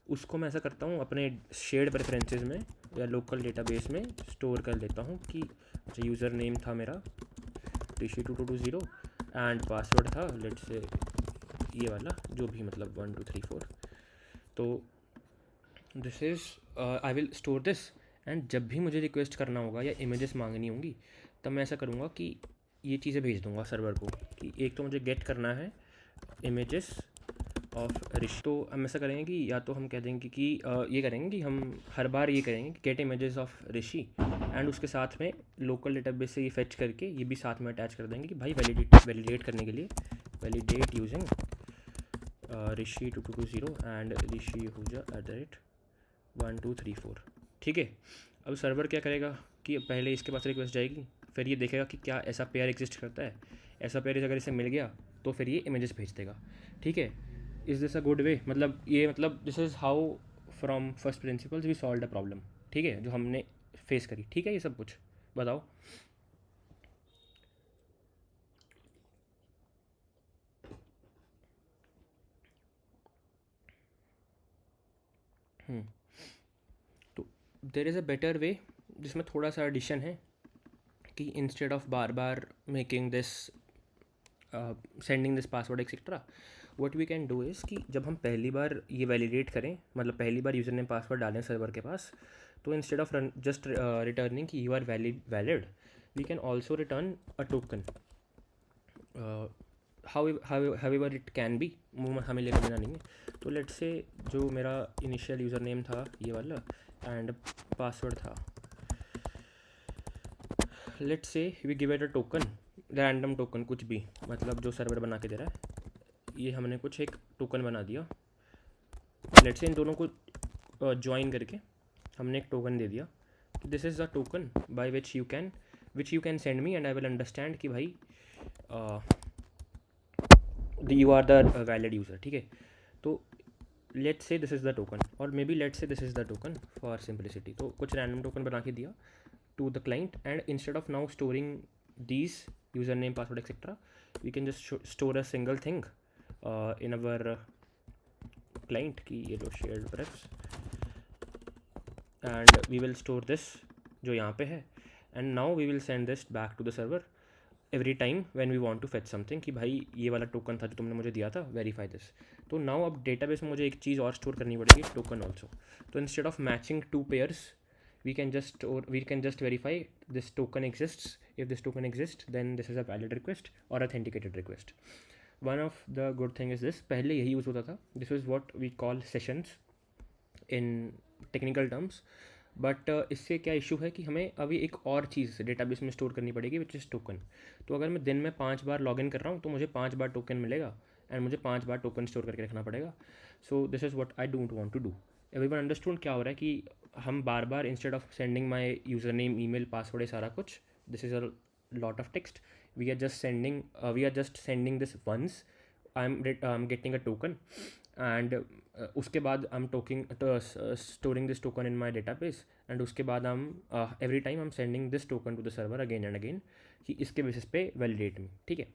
उसको मैं ऐसा करता हूँ अपने शेयर्ड प्रेफरेंसेस में या लोकल डेटाबेस में स्टोर कर लेता हूँ कि अच्छा यूज़र नेम था मेरा TC2220 एंड पासवर्ड था लेट्स से ये वाला जो भी, मतलब 1234। तो this is I will store this, and जब भी मुझे रिक्वेस्ट करना होगा या इमेजेस मांगनी होंगी, तब मैं ऐसा करूँगा कि ये चीज़ें भेज दूँगा सर्वर को कि एक तो मुझे गेट करना है इमेजेस ऑफ ऋषि। तो हम ऐसा करेंगे कि या तो हम कह देंगे कि ये करेंगे कि हम हर बार ये करेंगे कि get images of Rishi, and उसके साथ में लोकल डेटाबेस से ये फेच करके ये भी साथ में अटैच कर देंगे कि भाई वैलिडेट करने के लिए वैलिडेट यूजिंग ऋषि 2220 एंड ऋषि हुजा @1234। ठीक है, अब सर्वर क्या करेगा कि पहले इसके पास रिक्वेस्ट जाएगी, फिर ये देखेगा कि क्या ऐसा पेयर एग्जिस्ट करता है। ऐसा पेयर अगर इसे मिल गया तो फिर ये इमेजेस भेज देगा। ठीक है, is this a good way? मतलब this is how from first principles we solve the problem. ठीक है, जो हमने फेस करी। ठीक है, ये सब कुछ बताओ। तो there is a better way जिसमें थोड़ा सा एडिशन है कि इंस्टेड ऑफ बार बार making this sending this password etcetera, what we can do is कि जब हम पहली बार ये वैलिडेट करें, मतलब पहली बार यूज़र नेम पासवर्ड डालें सर्वर के पास, तो इंस्टेड ऑफ जस्ट रिटर्निंग कि you are valid, we can also return a token. However it can be, हमें लेकर देना नहीं है। तो लेट्स से जो मेरा इनिशियल यूज़र नेम था ये वाला एंड पासवर्ड था, let's say we give it a token, random token कुछ भी, मतलब जो सर्वर बना के दे रहा है, ये हमने कुछ एक टोकन बना दिया। लेट्स से इन दोनों को ज्वाइन करके हमने एक टोकन दे दिया कि this is the token by which you can send me and I will understand कि भाई you are the valid user. ठीक है, तो let's say this is the token, और may be let's say this is the token for simplicity. तो कुछ random token बना के दिया to the client, and instead of now storing these username password etc, we can just store a single thing in our client की ये लो shared prefs, and we will store this जो यहाँ पे है, and now we will send this back to the server every time when we want to fetch something कि भाई ये वाला टोकन था जो तुमने मुझे दिया था, verify this। तो now अब डेटाबेस में मुझे एक चीज़ और स्टोर करनी पड़ेगी, टोकन ऑल्सो। तो instead of matching two pairs, we can just verify this token exists. If this token exists, then this is a valid request or authenticated request. One of the good thing is this, पहले यही use होता था, this is what we call sessions in technical terms, but इससे क्या issue है कि हमें अभी एक और चीज़ डेटाबेस में स्टोर करनी पड़ेगी विच इज़ टोकन। तो अगर मैं दिन में 5 बार लॉगिन कर रहा हूँ तो मुझे 5 बार टोकन मिलेगा, एंड मुझे 5 बार टोकन स्टोर करके रखना पड़ेगा। So this is what I don't want to do. Everyone understood क्या हो रहा है कि हम बार बार instead of sending my user name email password ये सारा कुछ, this is a lot of text, we are just sending this once, I am getting a token, and उसके बाद I am storing this token in my database, and उसके बाद हम every time I am sending this token to the server again and again कि इसके basis पे validate में। ठीक है,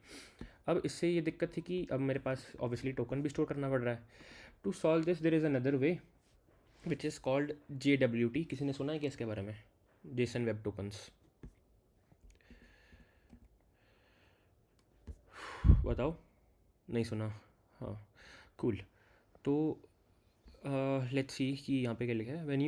अब इससे ये दिक्कत थी कि अब मेरे पास ऑब्वियसली टोकन भी स्टोर करना पड़ रहा है। To solve this there is another way which is called JWT। किसी ने सुना है क्या इसके बारे में? जेसन वेब टोकन्स, बताओ। नहीं सुना? हाँ, कूल। तो लेट्स सी कि यहाँ पे क्या लिखा है, when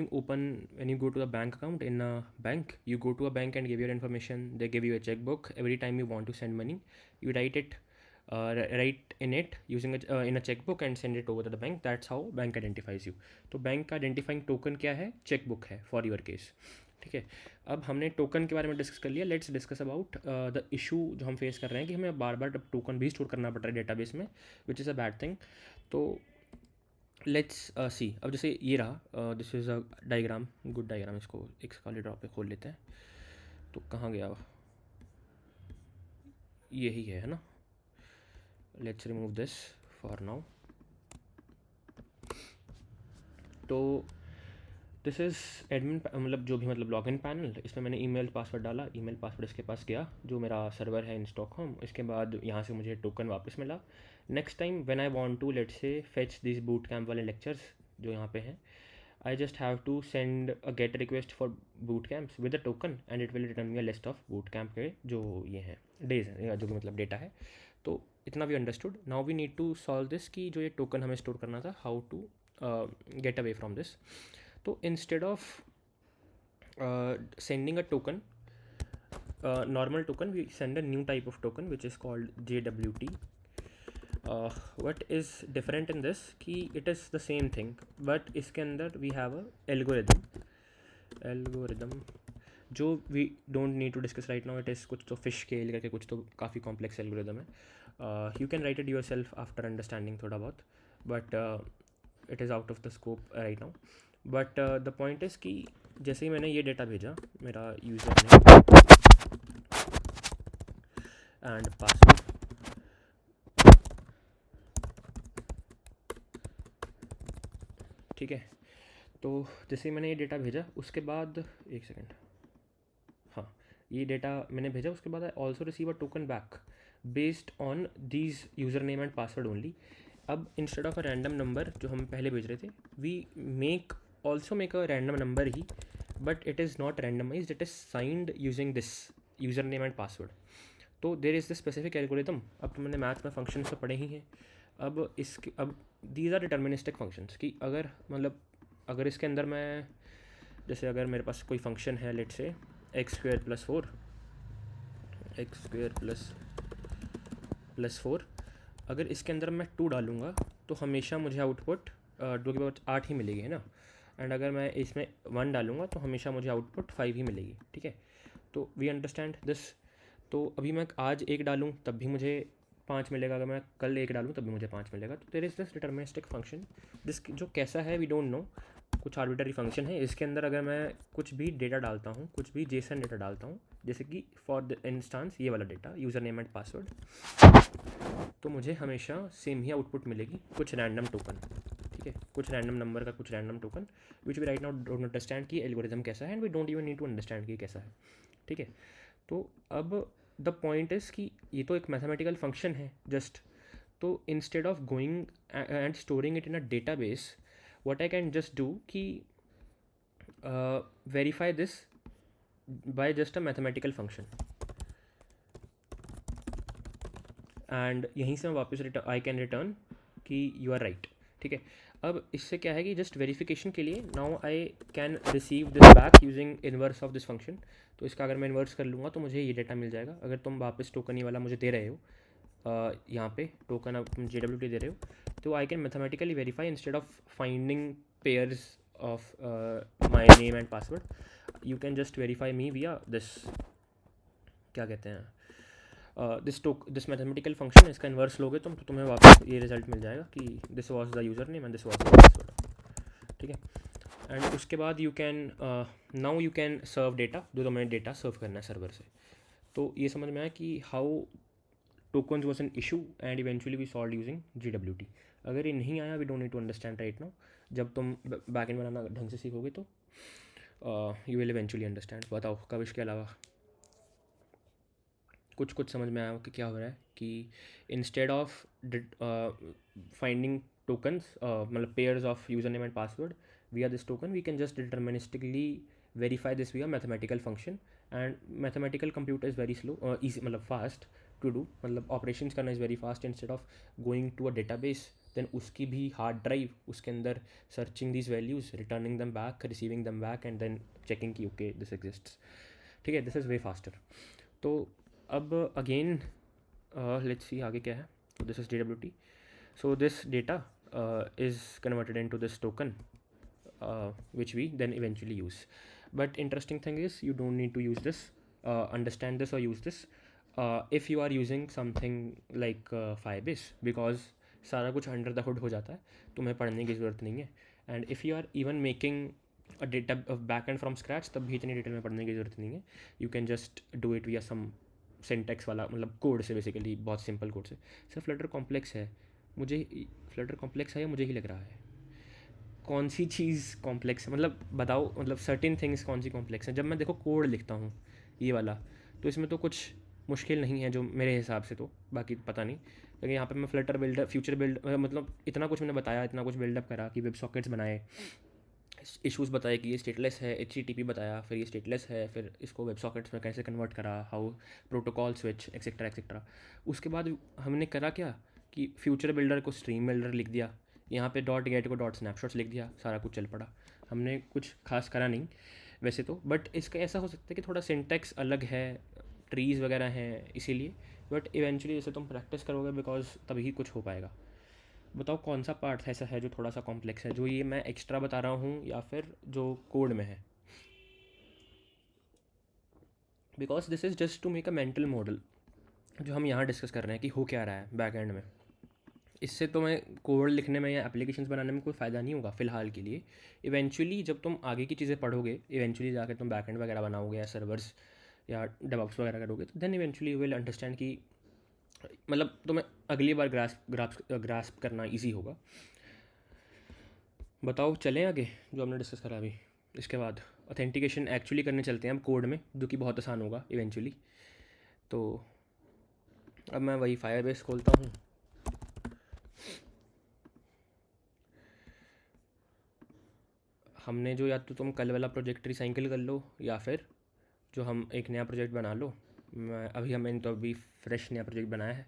you go to the bank account in a bank, you go to a bank and give your information, they give you a cheque book, every time you want to send money you write in it using in a checkbook and send it over to the bank. That's how bank identifies you. तो bank का identifying token क्या है? Chequebook है for your case. ठीक है, अब हमने token के बारे में डिस्कस कर लिया। Let's discuss about the issue जो हम फेस कर रहे हैं कि हमें बार बार टोकन भी स्टोर करना पड़ रहा है डेटाबेस में, which is a bad thing. तो लेट्स सी, अब जैसे ये रहा, this is a diagram, good diagram, इसको एक खाली ड्रॉप पे खोल लेते हैं। तो कहाँ गया, यही है ना। Let's remove this for now. तो दिस इज़ एडमिन, मतलब जो भी मतलब लॉगिन पैनल, इसमें मैंने ईमेल पासवर्ड डाला, ईमेल पासवर्ड इसके पास गया जो मेरा सर्वर है इन स्टॉकहोम। इसके बाद यहाँ से मुझे टोकन वापस मिला। Next time when I want to let's say fetch this boot camp वाले लेक्चर्स जो यहाँ पे हैं, I just have to send a get request for boot camps with a token and it will return me a list of boot camp के जो ये हैं days हैं, या जो कि मतलब डेटा है। तो इतना भी understood. Now we need to solve this कि जो ये टोकन हमें स्टोर करना था, how to get away from this. तो instead of sending a token, normal token, we send a new type of token which is called JWT. What is different in this कि it is the same thing, but इसके अंदर we have a algorithm जो we don't need to discuss right now. It is कुछ तो fish scale करके कुछ तो काफ़ी complex algorithm है. You can write it yourself after understanding थोड़ा बहुत, but it is out of the scope right now. But the point is कि जैसे ही मैंने ये डेटा भेजा, मेरा यूज़र नेम एंड पासवर्ड, ठीक है। तो जैसे ही मैंने ये डेटा भेजा उसके बाद, एक सेकेंड, हाँ, ये डेटा मैंने भेजा उसके बाद I also receive a token back based on these user name and password only. अब instead of a random number जो हम पहले भेज रहे थे, we make a random number ही, but it is not randomized, it is signed using this user name and password. तो there is the specific algorithm. अब तो मैंने मैथ्स में फंक्शन तो पढ़े ही हैं। अब दीज आर डिटर्मिनिस्टिक फंक्शंस कि अगर इसके अंदर मैं, जैसे अगर मेरे पास कोई फंक्शन है, लेट से एक्स स्क्वेयर प्लस फोर, अगर इसके अंदर मैं 2 डालूँगा तो हमेशा मुझे आउटपुट 2 के बाद 8 ही मिलेगी, है ना। एंड अगर मैं इसमें 1 डालूँगा तो हमेशा मुझे आउटपुट 5 ही मिलेगी, ठीक है। तो वी अंडरस्टैंड दिस। तो अभी मैं आज 1 डालूँ तब भी मुझे 5 मिलेगा, अगर मैं कल 1 डालूँ तब भी मुझे 5 मिलेगा। तो there is this deterministic function, जिस जो कैसा है वी डोंट नो, कुछ आर्बिटरी फंक्शन है। इसके अंदर अगर मैं कुछ भी डेटा डालता हूँ, कुछ भी जेसन डेटा डालता हूँ, जैसे कि फॉर द इंस्टांस ये वाला data user name and password, तो मुझे हमेशा सेम ही आउटपुट मिलेगी, कुछ रैंडम टोकन, ठीक है, कुछ रैंडम नंबर का कुछ random token, which we right now don't understand कि एल्गोरिथम कैसा है, and we don't even need to understand कि कैसा है, ठीक है। तो अब द पॉइंट इज़ कि ये तो एक मैथमेटिकल फंक्शन है जस्ट। तो instead of going and storing it in a database, what I can just do कि verify this by just a mathematical function, and यहीं से मैं वापस आई कैन रिटर्न कि यू आर राइट, ठीक है। अब इससे क्या है कि जस्ट वेरिफिकेशन के लिए now I can receive this back using inverse of this function. तो इसका अगर मैं इन्वर्स कर लूँगा तो मुझे ये डेटा मिल जाएगा। अगर तुम वापस टोकन ही वाला मुझे दे रहे हो, यहाँ पे टोकन अब तुम JWT दे रहे हो, तो I can mathematically verify instead of finding pairs of my name and password. You can just verify me via this, क्या कहते हैं, दिस मैथमेटिकल फंक्शन। इसका इन्वर्स लोगे तुम तो तुम्हें वापस ये रिजल्ट मिल जाएगा कि this was the user name and this was the password, ठीक है। एंड उसके बाद you can now you can serve data, जो तुम्हें डेटा सर्व करना है सर्वर से। तो ये समझ में आया कि how tokens was an issue and eventually we solve using JWT। अगर ये नहीं आया, we don't need to understand right now. जब तुम बैकएंड बनाना ढंग से सीखोगे तो यू विल इवेंचुअली अंडरस्टैंड। बताओ कब इसके अलावा कुछ समझ में आया कि क्या हो रहा है कि इंस्टेड ऑफ फाइंडिंग टोकन्स, मतलब pairs of user name and password via this token, we can just deterministically verify this via mathematical function, and mathematical compute is very slow, easy मतलब fast to do, मतलब operations करना is very fast instead of going to a database, then उसकी भी hard drive, उसके अंदर searching these values, returning them back, receiving them back, and then checking कि okay this exists, ठीक है, this is way faster। तो अब again let's see आगे क्या है। तो this is JWT, so this data is converted into this token which we then eventually use. But interesting thing is you don't need to use this, understand this or use this if you are using something like Firebase, because सारा कुछ under the hood हो जाता है, तुम्हें पढ़ने की ज़रूरत नहीं है। And if you are even making a data backend from scratch, तब भी इतनी डिटेल में पढ़ने की ज़रूरत नहीं है। You can just do it विया सम सिंटेक्स वाला, मतलब कोड से, बेसिकली बहुत सिंपल कोड से। सर फ्लटर कॉम्प्लेक्स है, मुझे फ्लटर कॉम्प्लेक्स है या मुझे ही लग रहा है? कौन सी चीज़ कॉम्प्लेक्स है, मतलब बताओ, मतलब सर्टेन थिंग्स कौन सी कॉम्प्लेक्स हैं? जब मैं देखो कोड लिखता हूँ ये वाला, तो इसमें तो कुछ मुश्किल नहीं है जो मेरे हिसाब से, तो बाकी पता नहीं। लेकिन यहाँ पे मैं फ्लटर बिल्डर, फ्यूचर बिल्ड, मतलब इतना कुछ मैंने बताया, इतना कुछ बिल्डअप करा कि वेब सॉकेट्स बनाए, इश्यूज़ बताए कि ये स्टेटलेस है, HTTP बताया, फिर ये स्टेटलेस है, फिर इसको वेब सॉकेट्स में कैसे कन्वर्ट करा, how protocol switch, etcetera etcetera. उसके बाद हमने करा क्या कि फ्यूचर बिल्डर को स्ट्रीम बिल्डर लिख दिया, यहाँ पे dot gate co dot snapshots लिख दिया, सारा कुछ चल पड़ा। हमने कुछ खास करा नहीं वैसे तो, बट इसका ऐसा हो सकता है कि थोड़ा सिंटेक्स अलग है, ट्रीज़ वगैरह हैं इसीलिए, बट इवेंचुअली जैसे तुम प्रैक्टिस करोगे बिकॉज तभी कुछ हो पाएगा। बताओ कौन सा पार्ट ऐसा है जो थोड़ा सा कॉम्प्लेक्स है, जो ये मैं एक्स्ट्रा बता रहा हूँ या फिर जो कोड में है? Because this is just to make a mental model, जो हम यहाँ डिस्कस कर रहे हैं कि हो क्या रहा है बैक एंड में। इससे तो मैं कोड लिखने में या एप्लीकेशंस बनाने में कोई फ़ायदा नहीं होगा फ़िलहाल के लिए। इवेंचुअली जब तुम आगे की चीज़ें पढ़ोगे, इवेंचुअली जाकर तुम बैक एंड वगैरह बनाओगे या सर्वर्स या डेवऑप्स वगैरह करोगे, तो then eventually you will understand कि मतलब तुम्हें अगली बार ग्रास्प करना ईजी होगा। बताओ चलें आगे जो हमने डिस्कस करा अभी। इसके बाद ऑथेंटिकेशन एक्चुअली करने चलते हैं हम कोड में, जो कि बहुत आसान होगा इवेंचुअली। तो अब मैं वही फायरबेस खोलता हूँ। हमने जो, या तो तुम कल वाला प्रोजेक्ट रिसाइकिल कर लो या फिर जो हम एक नया प्रोजेक्ट बना लो। मैं अभी हमने तो अभी फ्रेश नया प्रोजेक्ट बनाया है।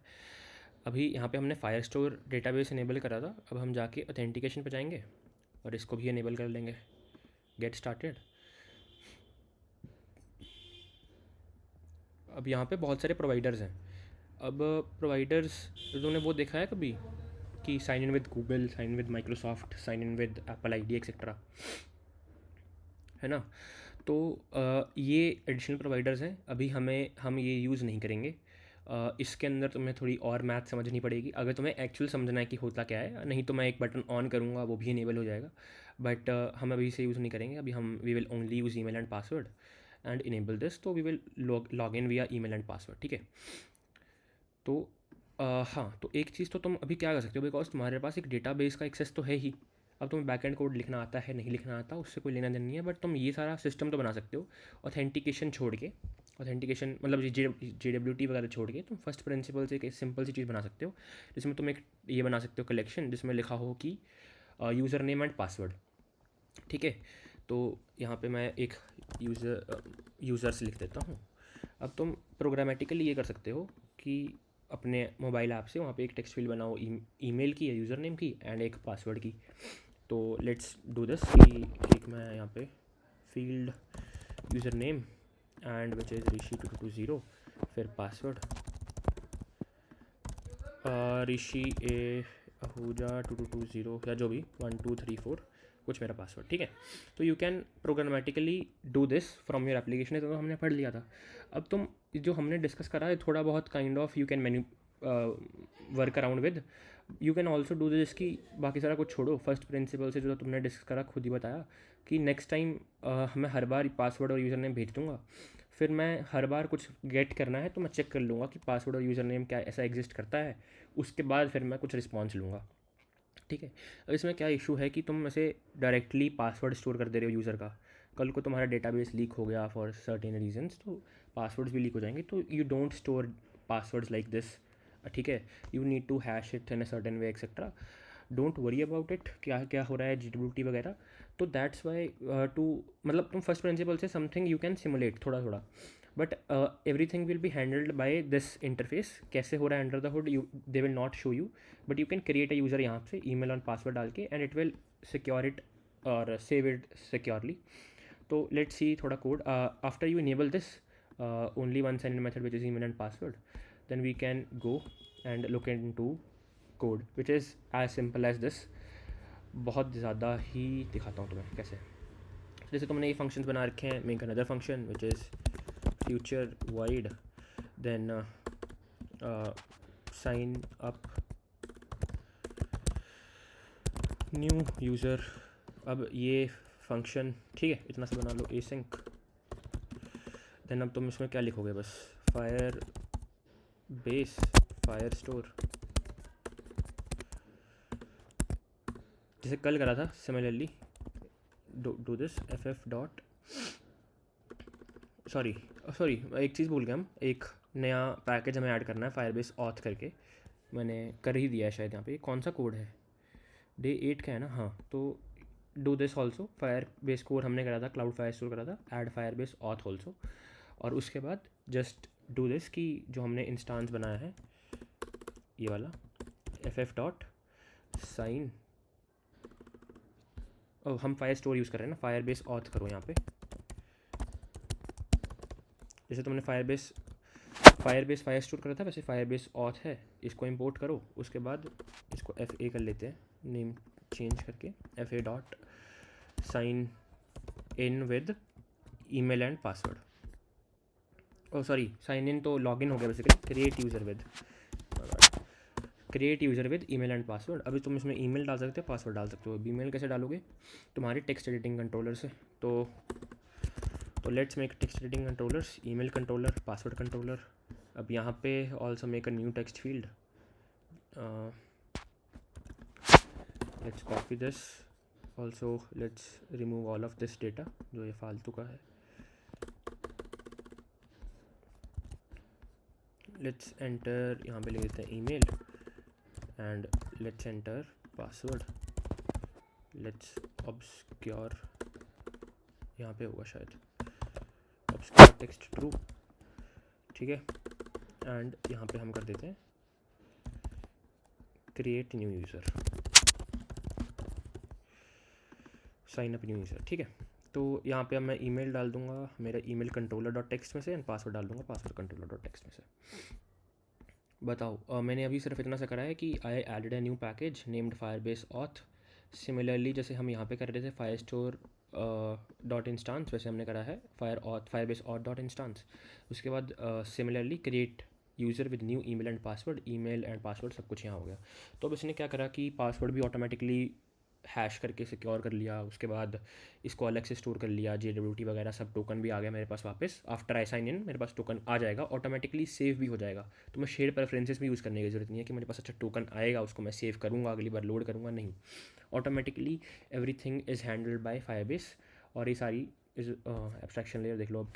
अभी यहाँ पे हमने फायर स्टोर डेटाबेस इनेबल करा था, अब हम जाके ऑथेंटिकेशन पे जाएंगे और इसको भी इनेबल कर लेंगे। Get started. अब यहाँ पे बहुत सारे प्रोवाइडर्स हैं। अब प्रोवाइडर्स, तुमने वो देखा है कभी कि sign in with Google, sign in with Microsoft, sign in with Apple ID etcetera, है ना? तो ये एडिशनल प्रोवाइडर्स हैं, अभी हम ये यूज़ नहीं करेंगे। इसके अंदर तुम्हें थोड़ी और मैथ समझनी पड़ेगी अगर तुम्हें एक्चुअल समझना है कि होता क्या है, नहीं तो मैं एक बटन ऑन करूँगा वो भी इनेबल हो जाएगा। बट हम अभी इसे यूज़ नहीं करेंगे, अभी हम we will only use email and password and enable this, तो we will log in via email and password, ठीक है? तो हाँ, तो एक चीज़ तो तुम अभी क्या कर सकते हो, बिकॉज तुम्हारे पास एक डेटाबेस का एक्सेस तो है ही। अब तुम्हें बैकएंड कोड लिखना आता है नहीं लिखना आता, उससे कोई लेना देना नहीं है, बट तुम ये सारा सिस्टम तो बना सकते हो ऑथेंटिकेशन छोड़ के। ऑथेंटिकेशन मतलब JWT वगैरह छोड़ के तुम फर्स्ट प्रिंसिपल से एक सिंपल सी चीज़ बना सकते हो, जिसमें तुम एक ये बना सकते हो कलेक्शन, जिसमें लिखा हो कि यूज़र नेम एंड पासवर्ड, ठीक है? तो यहाँ पे मैं एक यूज़र्स लिख देता हूँ। अब तुम प्रोग्रामेटिकली ये कर सकते हो कि अपने मोबाइल ऐप से वहाँ पे एक टेक्स्ट फील्ड बनाओ, ईमेल की या यूज़र नेम की एंड एक पासवर्ड की। तो लेट्स डू दिस कि एक मैं यहाँ पे field user name and which is Rishi 2220, फिर पासवर्ड ऋषि ए आहूजा 2220 या जो भी 1234 कुछ मेरा पासवर्ड, ठीक है? तो you can programmatically do this from your application, तो हमने पढ़ लिया था। अब तुम जो हमने डिस्कस करा है थोड़ा बहुत kind of you can menu work around with, you can also do this कि बाकी सारा कुछ छोड़ो, फर्स्ट प्रिंसिपल से जो तुमने डिस्कस करा खुद ही बताया कि नेक्स्ट टाइम मैं हर बार पासवर्ड और यूज़र नेम भेज दूँगा, फिर मैं हर बार कुछ गेट करना है तो मैं चेक कर लूँगा कि पासवर्ड और यूज़र नेम क्या ऐसा एग्जिस्ट करता है, उसके बाद फिर मैं कुछ रिस्पॉन्स लूँगा, ठीक है? अब इसमें क्या इशू है कि तुम ऐसे डायरेक्टली पासवर्ड स्टोर कर दे रहे हो यूज़र का, कल को तुम्हारा डेटाबेस लीक हो गया फॉर सर्टेन रीजंस, तो पासवर्ड्स भी लीक हो जाएंगे, तो you don't store passwords like this, ठीक है? You need to hash it in a certain way etcetera. Don't worry about it क्या क्या हो रहा है JWT वगैरह। तो दैट्स वाई टू, मतलब तुम फर्स्ट प्रिंसिपल से समथिंग यू कैन सिमुलेट थोड़ा थोड़ा, but everything will be handled by this interface. कैसे हो रहा है under the hood, you they will not show you, but you can create a user यहाँ से ईमेल और पासवर्ड डाल के, and it will secure it और सेव इट सिक्योरली। तो लेट्स सी थोड़ा code. After you enable this only one sine method which is email and password, then we can go and look into code which is as simple as this. बहुत ज़्यादा ही दिखाता हूँ तुम्हें कैसे। जैसे तुमने ये फंक्शंस बना रखे हैं, make another function which is future wide, then sign up new user. अब ये फंक्शन ठीक है, इतना सा बना लो एसिंक। देन अब तुम इसमें क्या लिखोगे, बस फायर बेस फायर स्टोर, जैसे कल करा था similarly. Do this F dot sorry एक चीज़ भूल गया हम, एक नया पैकेज हमें ऐड करना है फायरबेस ऑथ करके। मैंने कर ही दिया है शायद, यहाँ पे कौन सा कोड है, डे 8 का है ना, हाँ। तो do this also fire base core हमने करा था, क्लाउड फायर स्टोर करा था, add fire base auth also. और उसके बाद जस्ट डू दिस कि जो हमने इंस्टांस बनाया है ये वाला एफ डॉट साइन, हम फायर स्टोर यूज़ कर रहे हैं ना, फायर बेस ऑथ करो यहाँ पे। जैसे तुमने फायर बेस फायर स्टोर करा था, वैसे फायर बेस ऑथ है, इसको इंपोर्ट करो। उसके बाद इसको एफ ए कर लेते हैं, नेम चेंज करके F A dot sign in with email and password. Oh sorry, sign in तो लॉगिन हो गया basically, create user with email and password. अभी तुम इसमें ईमेल डाल सकते हो, पासवर्ड डाल सकते हो। ईमेल कैसे डालोगे, तुम्हारे टेक्स्ट एडिटिंग कंट्रोलर से। तो let's make text editing controllers, email controller, password controller. अब यहाँ पे also make a new text field, let's copy this also, let's remove all of this data जो ये फालतू का है। लेट्स एंटर, यहाँ पे ले लेते हैं email and let's enter password. Let's obscure, यहाँ पे होगा शायद ऑब्सक्योर टेक्स्ट ट्रू, ठीक है। एंड यहाँ पे हम कर देते हैं create new user, sign up new user, ठीक है। तो यहाँ पे अब मैं ईमेल डाल दूँगा मेरा ईमेल कंट्रोलर डॉट टेक्स्ट में से, एंड पासवर्ड डाल दूँगा पासवर्ड कंट्रोलर डॉट टेक्स्ट में से। बताओ, मैंने अभी सिर्फ इतना सा करा है कि I added a new package named Firebase auth. Similarly जैसे हम यहाँ पे कर रहे थे फायर स्टोर डॉट इंस्टांस, वैसे हमने करा है फायरबेस ऑथ डॉट इंस्टांस। उसके बाद similarly create user with new email and password सब कुछ यहाँ हो गया। तो अब इसने क्या करा कि पासवर्ड भी ऑटोमेटिकली हैश करके सिक्योर कर लिया, उसके बाद इसको अलग से स्टोर कर लिया, JWT वगैरह सब टोकन भी आ गया मेरे पास वापस। आफ्टर आई साइन इन मेरे पास टोकन आ जाएगा, ऑटोमेटिकली सेव भी हो जाएगा। तो मैं शेयर प्रेफरेंसेस भी यूज़ करने की ज़रूरत नहीं है कि मेरे पास अच्छा टोकन आएगा उसको मैं सेव करूँगा अगली बार लोड करूँगा, नहीं। Automatically everything is handled by Firebase. और ये सारी इस एब्स्ट्रैक्शन लेयर देख लो अब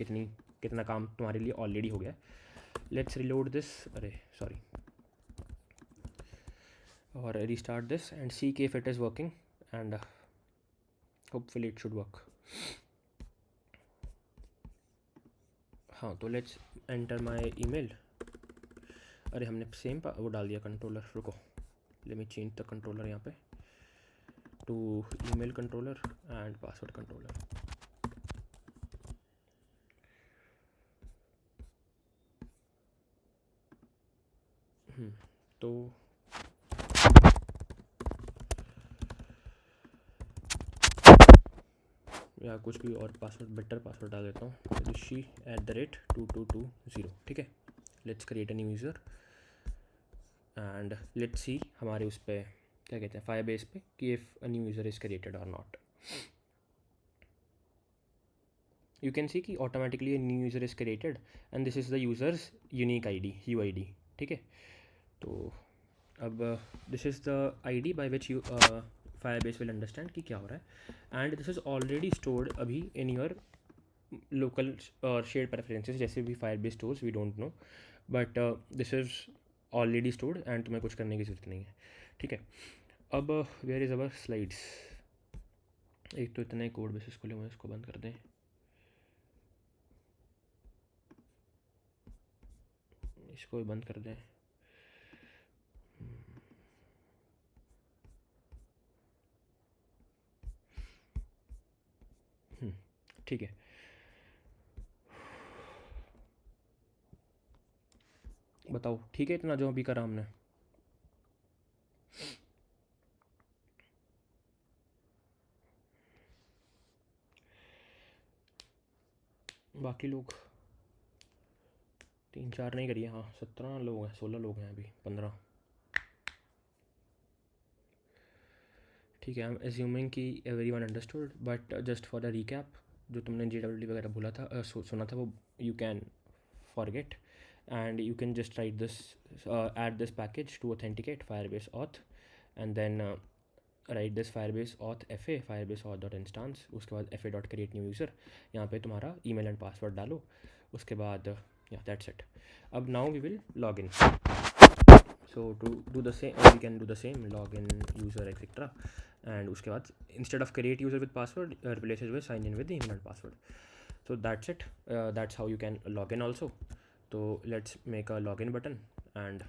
कितना काम तुम्हारे लिए ऑलरेडी हो गया। लेट्स रिलोड दिस, अरे सॉरी, और रीस्टार्ट दिस एंड सी के if it is working, and hopefully it should work. हाँ, तो लेट्स एंटर माय ईमेल। अरे हमने सेम वो डाल दिया कंट्रोलर, रुको, let me change the controller यहाँ पे to email controller and password controller. तो या कुछ भी और पासवर्ड, बेटर पासवर्ड डाल देता हूँ, rishi@2220, ठीक है। Let's create a new user and let's see हमारे उस पर क्या कहते हैं फायरबेस पे कि if a new user is created और नॉट। यू कैन सी कि automatically a new user is created and this is the users unique ID UID, ठीक है। तो अब this is the ID bye which you Firebase will understand कि क्या हो रहा है, and this is already stored अभी इन योर लोकल और शेयर प्रेफरेंसेस, जैसे भी Firebase stores we don't know, but this is already stored and तुम्हें कुछ करने की ज़रूरत नहीं है, ठीक है। अब वेयर इज़ अवर स्लाइड्स, एक तो इतने कोड बेसिस खुले हुए हैं, इसको बंद कर दें, इसको भी बंद कर दें। ठीक है, बताओ ठीक है इतना जो अभी करा हमने। बाकी लोग 3-4 नहीं करिए, हाँ 17 लोग हैं, 16 लोग हैं अभी, 15, ठीक है, आई एम एज्यूमिंग कि everyone understood, but just for the recap, जो तुमने JWT वगैरह बोला था, सुना था, वो you can forget and you can just write this, add this package to authenticate Firebase auth, and then write this Firebase auth fa firebase auth.instance, उसके बाद fa dot create new user, यहाँ पे तुम्हारा email and password डालो, उसके बाद yeah, that's it. अब now we will log in. So to do the same, we can do the same, login user etc, and उसके बाद instead of create user with password, replace it with sign in with the email and password. So that's it. That's how you can log in also. So let's make a login button and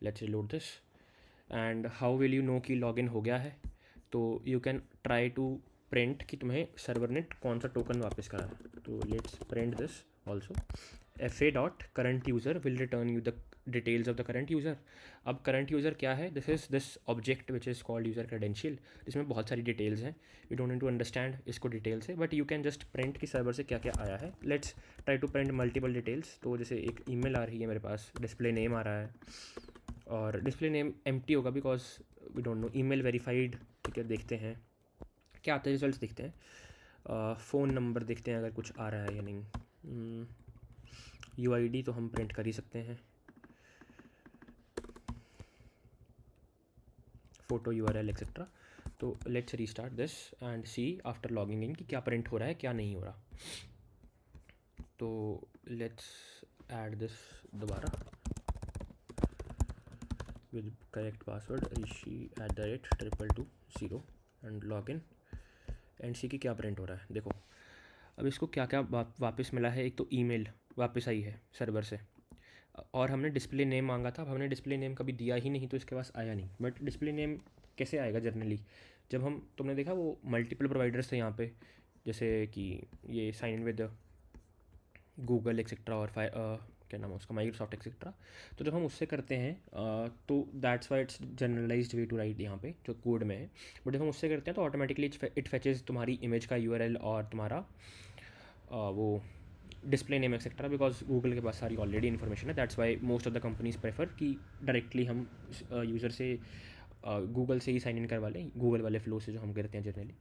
let's reload this. And how will you know कि login हो गया है? तो you can try to print कि तुम्हें server ने कौन सा टोकन वापस करा है. तो let's print this also. fa dot current user will return you the details of the current user. अब current user क्या है? This is this object which is called user credential, जिसमें बहुत सारी details हैं. You don't need to understand इसको detail से, but you can just print कि सर्वर से क्या क्या आया है. Let's try to print multiple details. तो जैसे एक email आ रही है मेरे पास, display name आ रहा है, और display name empty होगा because we don't know. email verified, ठीक है, देखते हैं क्या आते हैं, रिजल्ट देखते हैं. फ़ोन नंबर देखते हैं अगर कुछ आ रहा है या नहीं. UID तो हम प्रिंट कर ही सकते हैं. Photo URL etcetera. तो let's restart this and see after logging in कि क्या प्रिंट हो रहा है क्या नहीं हो रहा. तो लेट्स ऐड दिस दोबारा with correct password rishi@222 and log in and see कि क्या प्रिंट हो रहा है. देखो अब इसको क्या क्या वापस मिला है. एक तो ईमेल वापस आई है सर्वर से, और हमने डिस्प्ले नेम मांगा था. अब हमने डिस्प्ले नेम कभी दिया ही नहीं तो इसके पास आया नहीं. बट डिस्प्ले नेम कैसे आएगा जनरली, जब हम, तुमने देखा वो मल्टीपल प्रोवाइडर्स थे यहाँ पे, जैसे कि ये sign in with Google etcetera और क्या नाम है उसका, माइक्रोसॉफ्ट एक्सेट्रा. तो जब हम उससे करते हैं तो that's why it's generalised way to write यहाँ पे जो कोड में है. बट जब हम उससे करते हैं तो ऑटोमेटिकली इट फेचेज तुम्हारी इमेज का URL और तुम्हारा वो display name etcetera, because Google के पास सारी ऑलरेडी इन्फॉर्मेशन है. That's why most of the companies prefer कि डायरेक्टली हम यूज़र से गूगल से ही साइन इन करवा लें, गूगल वाले फ्लो से जो हम करते हैं जनरली.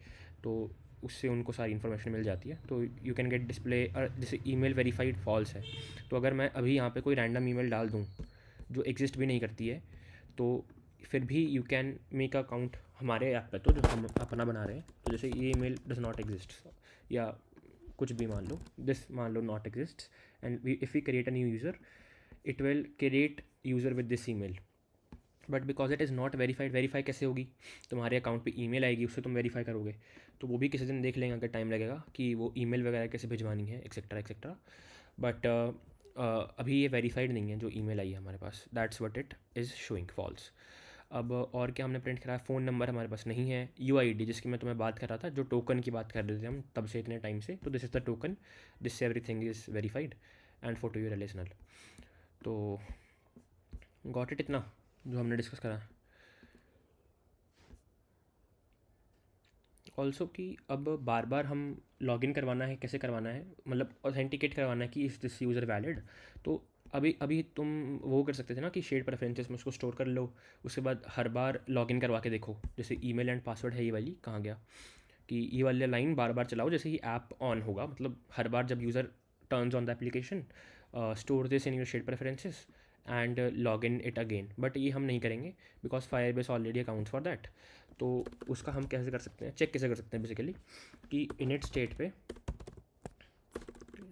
तो उससे उनको सारी इन्फॉर्मेशन मिल जाती है. तो यू कैन गेट डिस्प्ले, जैसे ईमेल वेरीफाइड फॉल्स है, तो अगर मैं अभी यहाँ पे कोई रैंडम ईमेल डाल दूँ जो एग्जिस्ट भी नहीं करती है, तो फिर भी यू कैन मेक अकाउंट हमारे ऐप पे, तो जो हम अपना बना रहे हैं. तो जैसे ये ईमेल डज नॉट एग्जिस्ट या कुछ भी मान लो, दिस मान लो not exist, and if we create a new user it will create user with this email. But because it is not verified, verify कैसे होगी, तुम्हारे अकाउंट पे ईमेल आएगी, उससे तुम वेरीफाई करोगे. तो वो भी किसी दिन देख लेंगे अगर टाइम लगेगा कि वो ईमेल वगैरह कैसे भिजवानी है एक्सेट्रा एक्सेट्रा. बट अभी ये वेरीफाइड नहीं है जो ईमेल आई है हमारे पास. That's what it is showing false. अब और क्या हमने प्रिंट करा है, फ़ोन नंबर हमारे पास नहीं है. UID जिसकी मैं तुम्हें बात कर रहा था, जो टोकन की बात कर रहे थे हम तब से इतने टाइम से, तो this is the token, this से everything is verified and photo URL is null. तो गॉट इट, इतना जो हमने डिस्कस करा. ऑल्सो कि अब बार बार हम लॉगिन करवाना है, कैसे करवाना है, मतलब ऑथेंटिकेट करवाना है कि इज़ दिस यूज़र वैलिड. तो अभी तुम वो कर सकते थे ना कि शेड प्रेफरेंसेस में उसको स्टोर कर लो, उसके बाद हर बार लॉगिन करवा के देखो. जैसे ईमेल एंड पासवर्ड है ये वाली, कहाँ गया, कि ये वाली लाइन बार बार चलाओ जैसे ही ऐप ऑन होगा, मतलब हर बार जब user turns on the application, store this in your shared preferences and log in it again. But ये हम नहीं करेंगे because Firebase already accounts for that. तो उसका हम कैसे कर सकते हैं, चेक कैसे कर सकते हैं बेसिकली, कि इनिट स्टेट पे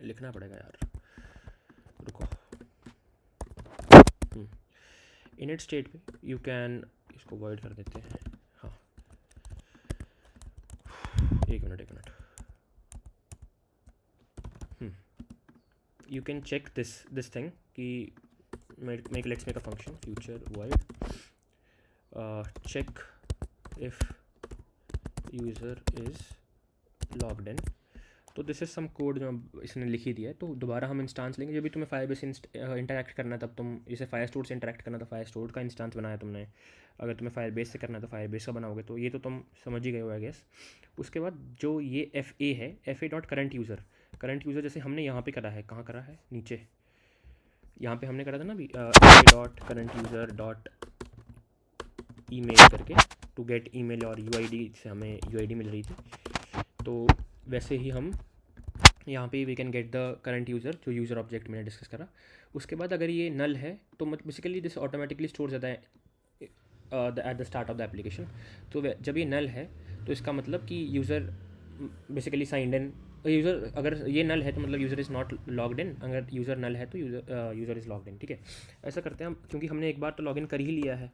लिखना पड़ेगा यार, रुको. इनिट स्टेट पे यू कैन, इसको वॉइड कर देते हैं. हाँ एक minute. You can check this thing कि let's make a function future void check if user is logged in. तो दिस इज़ सम कोड जो इसने लिख ही दिया है. तो दोबारा हम इंस्टांस लेंगे. जब भी तुम्हें फायरबेस इंटरैक्ट करना है तब तुम, जैसे फायरस्टोर से इंटरैक्ट करना था, फायरस्टोर का इंस्टांस बनाया तुमने. अगर तुम्हें फायरबेस से करना है तो फायरबेस का बनाओगे. तो ये तो तुम समझ ही गए हो आई गेस. उसके बाद जो ये FA है, FA डॉट करंट यूज़र जैसे हमने यहाँ पे करा है, कहाँ करा है, नीचे यहाँ पे हमने करा था ना अभी, FA dot current user dot email करके. टू गेट ईमेल और यूआईडी से हमें यूआईडी मिल रही थी, तो वैसे ही हम यहाँ पे we can get the current user, जो यूज़र ऑब्जेक्ट मैंने डिस्कस करा। उसके बाद अगर ये नल है तो बेसिकली दिस ऑटोमेटिकली स्टोर जाता है at the start of the application. तो जब ये नल है तो इसका मतलब कि user basically signed in, user अगर ये नल है तो मतलब user is not logged in, अगर यूज़र नल है तो यूज़र इज़ लॉग्ड इन। ठीक है, ऐसा करते हैं हम, क्योंकि हमने एक बार तो लॉगिन कर ही लिया है।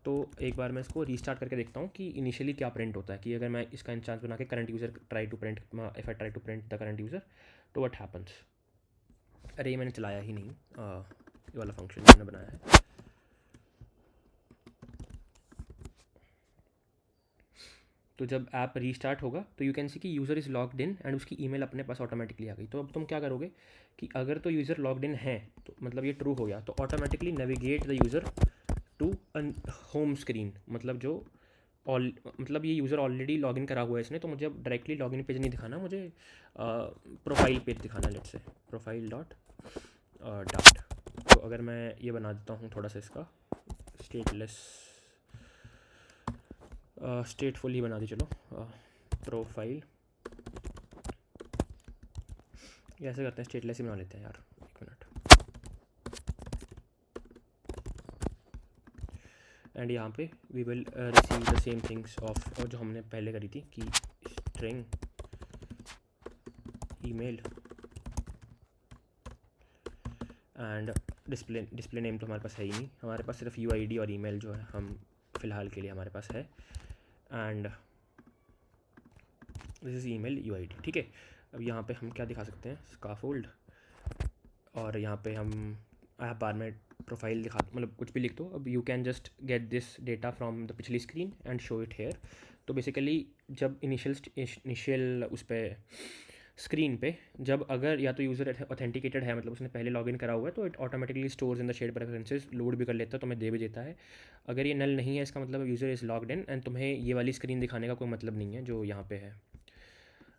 तो एक बार मैं इसको रीस्टार्ट करके देखता हूँ कि इनिशियली क्या प्रिंट होता है, कि अगर मैं इसका इंस्टेंस बना के current user try to print, if I try to print the current user, तो व्हाट हैपन्स। अरे ये मैंने चलाया ही नहीं, ये वाला फंक्शन मैंने बनाया है। तो जब ऐप रीस्टार्ट होगा तो यू कैन सी कि user is logged in and उसकी ईमेल अपने पास ऑटोमेटिकली आ गई। तो अब तुम क्या करोगे कि अगर तो यूज़र लॉग्ड इन है तो मतलब ये ट्रू हो गया, तो automatically navigate the user to home screen, मतलब जो मतलब ये यूज़र ऑलरेडी लॉगिन करा हुआ है इसने, तो मुझे अब डायरेक्टली लॉगिन पेज नहीं दिखाना, मुझे प्रोफाइल पेज दिखाना है। लेट्स से प्रोफाइल डॉट डॉट। तो अगर मैं ये बना देता हूँ थोड़ा सा इसका स्टेटलेस, स्टेटफुल ही बना दी, चलो प्रोफाइल, ये ऐसे करते हैं, स्टेटलेस ही बना लेते हैं यार, एक मिनट। एंड यहाँ पे we will receive the same things of, और जो हमने पहले करी थी कि string email and display name तो हमारे पास है ही नहीं, हमारे पास सिर्फ यूआईडी और ईमेल जो है हम फ़िलहाल के लिए हमारे पास है, and this is email UID. ठीक है, अब यहाँ पे हम क्या दिखा सकते हैं, स्काफोल्ड, और यहाँ पे हम ऐप बार में प्रोफाइल दिखा, मतलब कुछ भी लिख दो। अब you can just get this data from the पिछली screen and show it here. तो बेसिकली जब इनिशियल उस पर स्क्रीन पे जब अगर या तो यूज़र ऑथेंटिकेटेड है, मतलब उसने पहले लॉगिन करा हुआ है, तो it automatically stores in the shared preferences, load भी कर लेता है, तुम्हें दे भी देता है। अगर ये नल नहीं है, इसका मतलब user is logged in and तुम्हें ये वाली स्क्रीन दिखाने का कोई मतलब नहीं है जो यहाँ पे है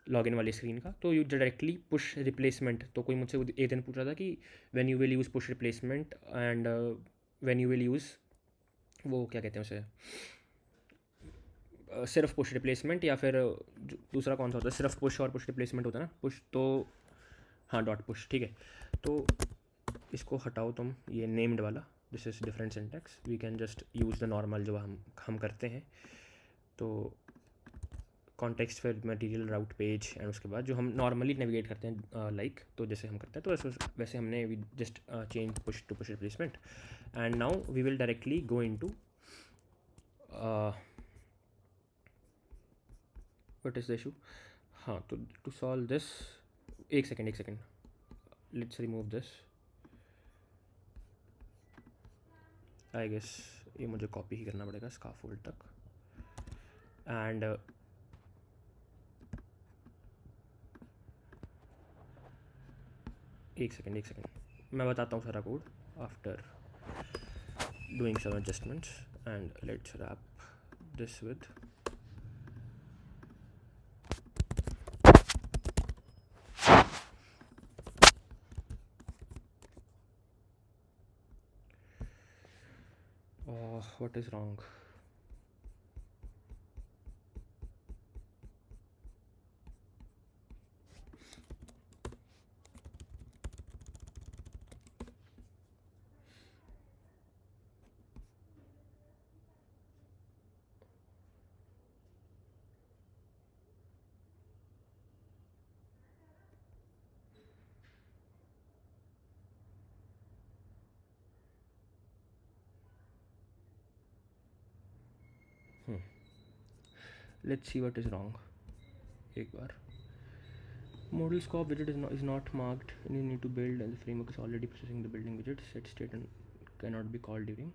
लॉगिन वाली स्क्रीन का। तो यू डायरेक्टली पुश रिप्लेसमेंट, तो कोई मुझसे एक दिन पूछ रहा था कि when you will use push replacement and when you will use, वो क्या कहते हैं उसे, सिर्फ पुश रिप्लेसमेंट, या फिर दूसरा कौन सा होता है, सिर्फ पुश और पुश रिप्लेसमेंट होता है ना, पुश तो हाँ डॉट पुश। ठीक है, तो इसको हटाओ तुम, ये नेम्ड वाला, this is different syntax, we can just use the normal जो हम करते हैं। तो कॉन्टेक्स्ट फिर मटेरियल राउट पेज, एंड उसके बाद जो हम नॉर्मली नेविगेट करते हैं लाइक, तो जैसे हम करते हैं, तो वैसे हमने we just change push to push replacement, and now we will directly go into what is the issue. हाँ, तो टू सॉल्व दिस, एक second, let's remove this, I guess ये मुझे कॉपी ही करना पड़ेगा स्काफोल्ड तक, एंड एक second मैं बताता हूँ सारा code after doing some adjustments, and let's wrap this with what is wrong. Let's see what is wrong. एक बार model scope widget is not marked and you need to build, and the framework is already processing the building widget. Set state and cannot be called during.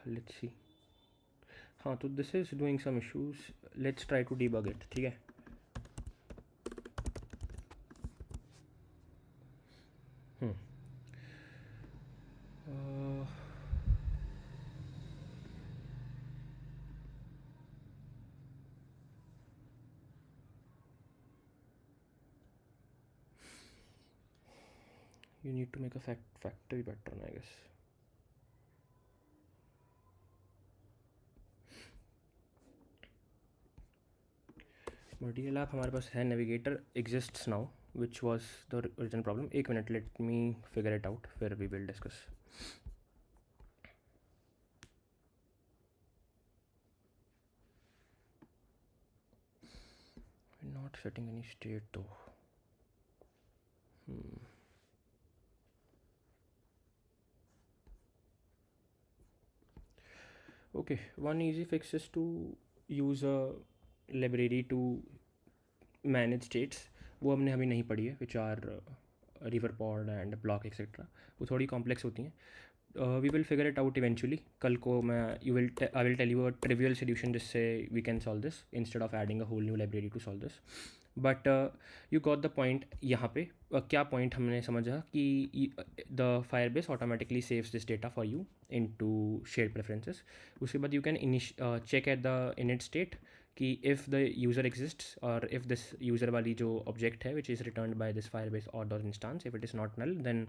Let's see. हाँ, तो this is doing some issues. Let's try to debug it. ठीक है, you need to make a factory pattern, I guess. Material app हमारे पास है, navigator exists now, which was the original problem. एक minute, let me figure it out, फिर we will discuss. We're not setting any state though. Okay, one easy fix is to use a library to manage states. वो हमने अभी नहीं पढ़ी है, which are river pod and block etc. वो थोड़ी complex होती हैं. We will figure it out eventually. कल को मैं I will tell you a trivial solution जिससे we can solve this instead of adding a whole new library to solve this. But you got the point. यहाँ पे क्या point हमने समझा कि the Firebase automatically saves this data for you into shared preferences. उसके बाद you can check at the init state कि if the user exists or if this user वाली जो object है which is returned by this Firebase order instance, if it is not null then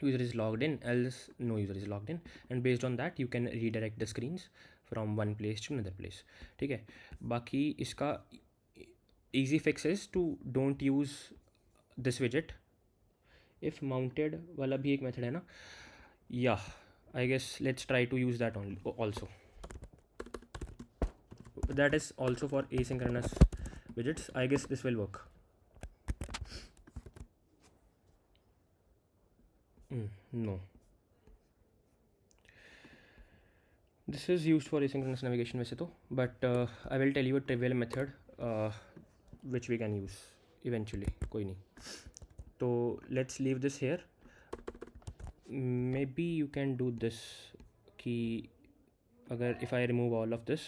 user is logged in, else no user is logged in, and based on that you can redirect the screens from one place to another place. ठीक है, बाकी इसका easy fix is to don't use this widget. if mounted वाला भी एक method है ना, yeah, I guess let's try to use that only also. That is also for asynchronous widgets. I guess this will work. No, this is used for asynchronous navigation वैसे तो, but I will tell you a trivial method which we can use eventually. कोई नहीं, तो let's leave this here. Maybe you can do this कि अगर if I remove all of this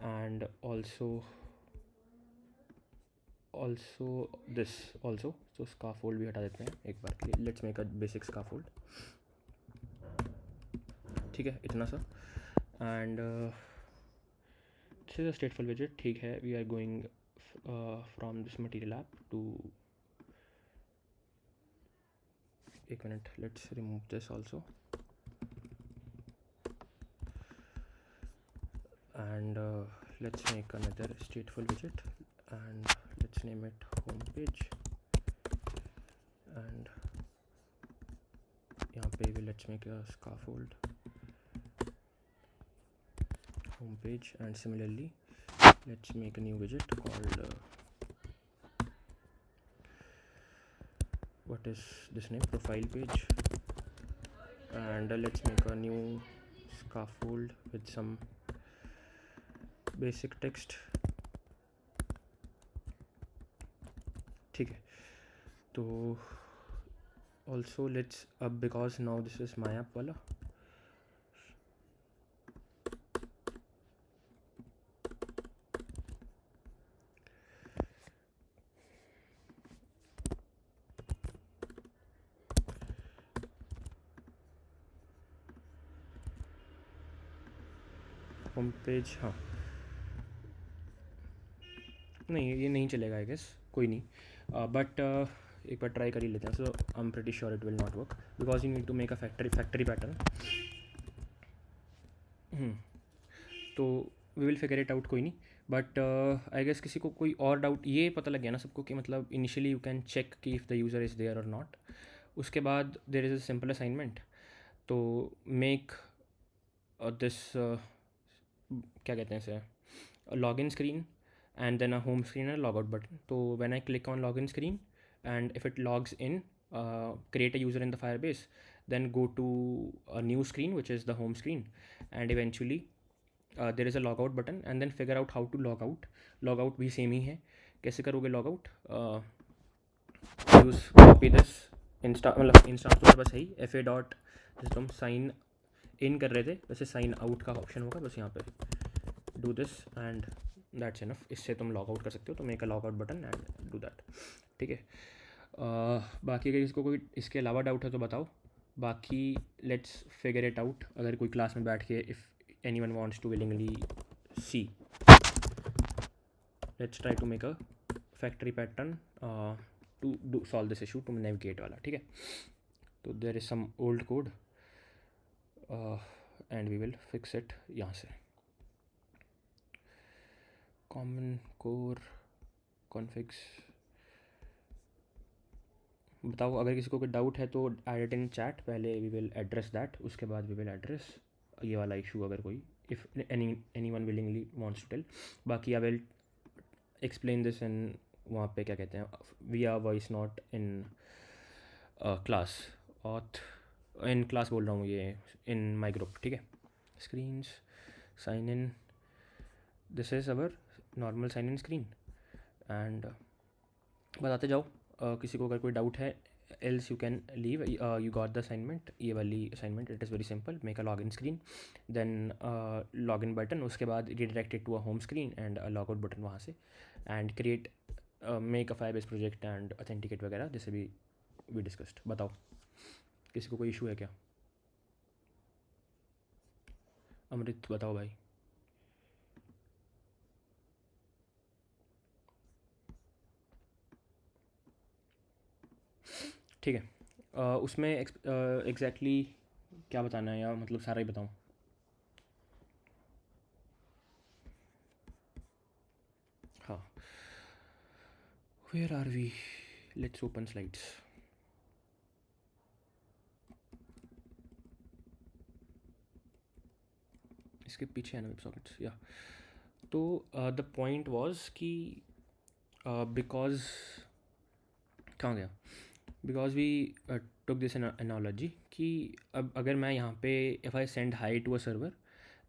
and also this also, so scaffold भी हटा देते हैं एक बार के लिए. Let's make a basic scaffold. ठीक है, इतना सा. and this is a stateful widget. ठीक है, we are going from this material app to, एक minute, let's remove this also. and let's make another stateful widget and let's name it homepage. and यहाँ पे भी let's make a scaffold homepage, and similarly let's make a new widget called what is this name, profile page, and let's make a new scaffold with some basic text. ठीक है, तो also let's because now this is my app वाला, home page. हाँ, नहीं ये नहीं चलेगा I guess, कोई नहीं, बट एक बार ट्राई कर ही लेते हैं. So I am pretty sure it will not work because you need to make a factory pattern. तो we will figure it out, कोई नहीं. बट आई गेस किसी को कोई और डाउट, ये पता लग गया ना सबको कि मतलब इनिशियली यू कैन चेक कि if the user is there और नॉट. उसके बाद there is a simple assignment. तो मेक दिस क्या कहते हैं इसे, login screen and then a home screen and a logout button. So when I click on login screen and if it logs in, create a user in the Firebase, then go to a new screen which is the home screen, and eventually there is a logout button, and then figure out how to log out. Logout भी same ही है. कैसे करोगे logout? use copy this मतलब instance तो बस है ही fa dot, जैसे तुम साइन इन कर रहे थे वैसे साइन आउट का ऑप्शन होगा बस यहाँ पे. do this and that's enough. इससे तुम लॉग आउट कर सकते हो, तो make a log out button and do that. ठीक है, बाकी अगर इसको कोई इसके अलावा डाउट है तो बताओ. बाकी लेट्स फिगर इट आउट. अगर कोई क्लास में बैठ के if anyone wants to willingly see, let's try to make a factory pattern to solve this issue, to navigate वाला, ठीक है. तो there is some old code and we will fix it यहाँ से. Common core configs. बताओ अगर किसी को कोई डाउट है तो ऐड इट इन चैट. पहले वी विल एड्रेस दैट, उसके बाद वी विल एड्रेस ये वाला इशू अगर कोई, if anyone willingly wants to tell. बाकी I will explain this in वहाँ पे क्या कहते हैं, we are voice not in class, auth in class बोल रहा हूँ, ये इन माई ग्रुप, ठीक है. Screens sign in, this is our normal sign in screen. And बताते जाओ किसी को अगर कोई डाउट है. Else you can leave. You got the assignment, ये वाली assignment. It is very simple. Make a log in screen, then log in button, उसके बाद redirected to a home screen and log out button वहाँ से. And create make a Firebase project and authenticate वगैरह, जैसे भी discussed. बताओ किसी को कोई इशू है क्या? अमृत बताओ भाई. ठीक है. उसमें एग्जैक्टली क्या बताना है, या मतलब सारा ही बताऊँ? हाँ. Where are we? Let's open slides. इसके पीछे है ना वेब सॉकेट्स, या. तो द पॉइंट वॉज कि बिकॉज कहाँ गया, because we took this analogy कि अब अगर मैं यहाँ पे if I send hi to a server,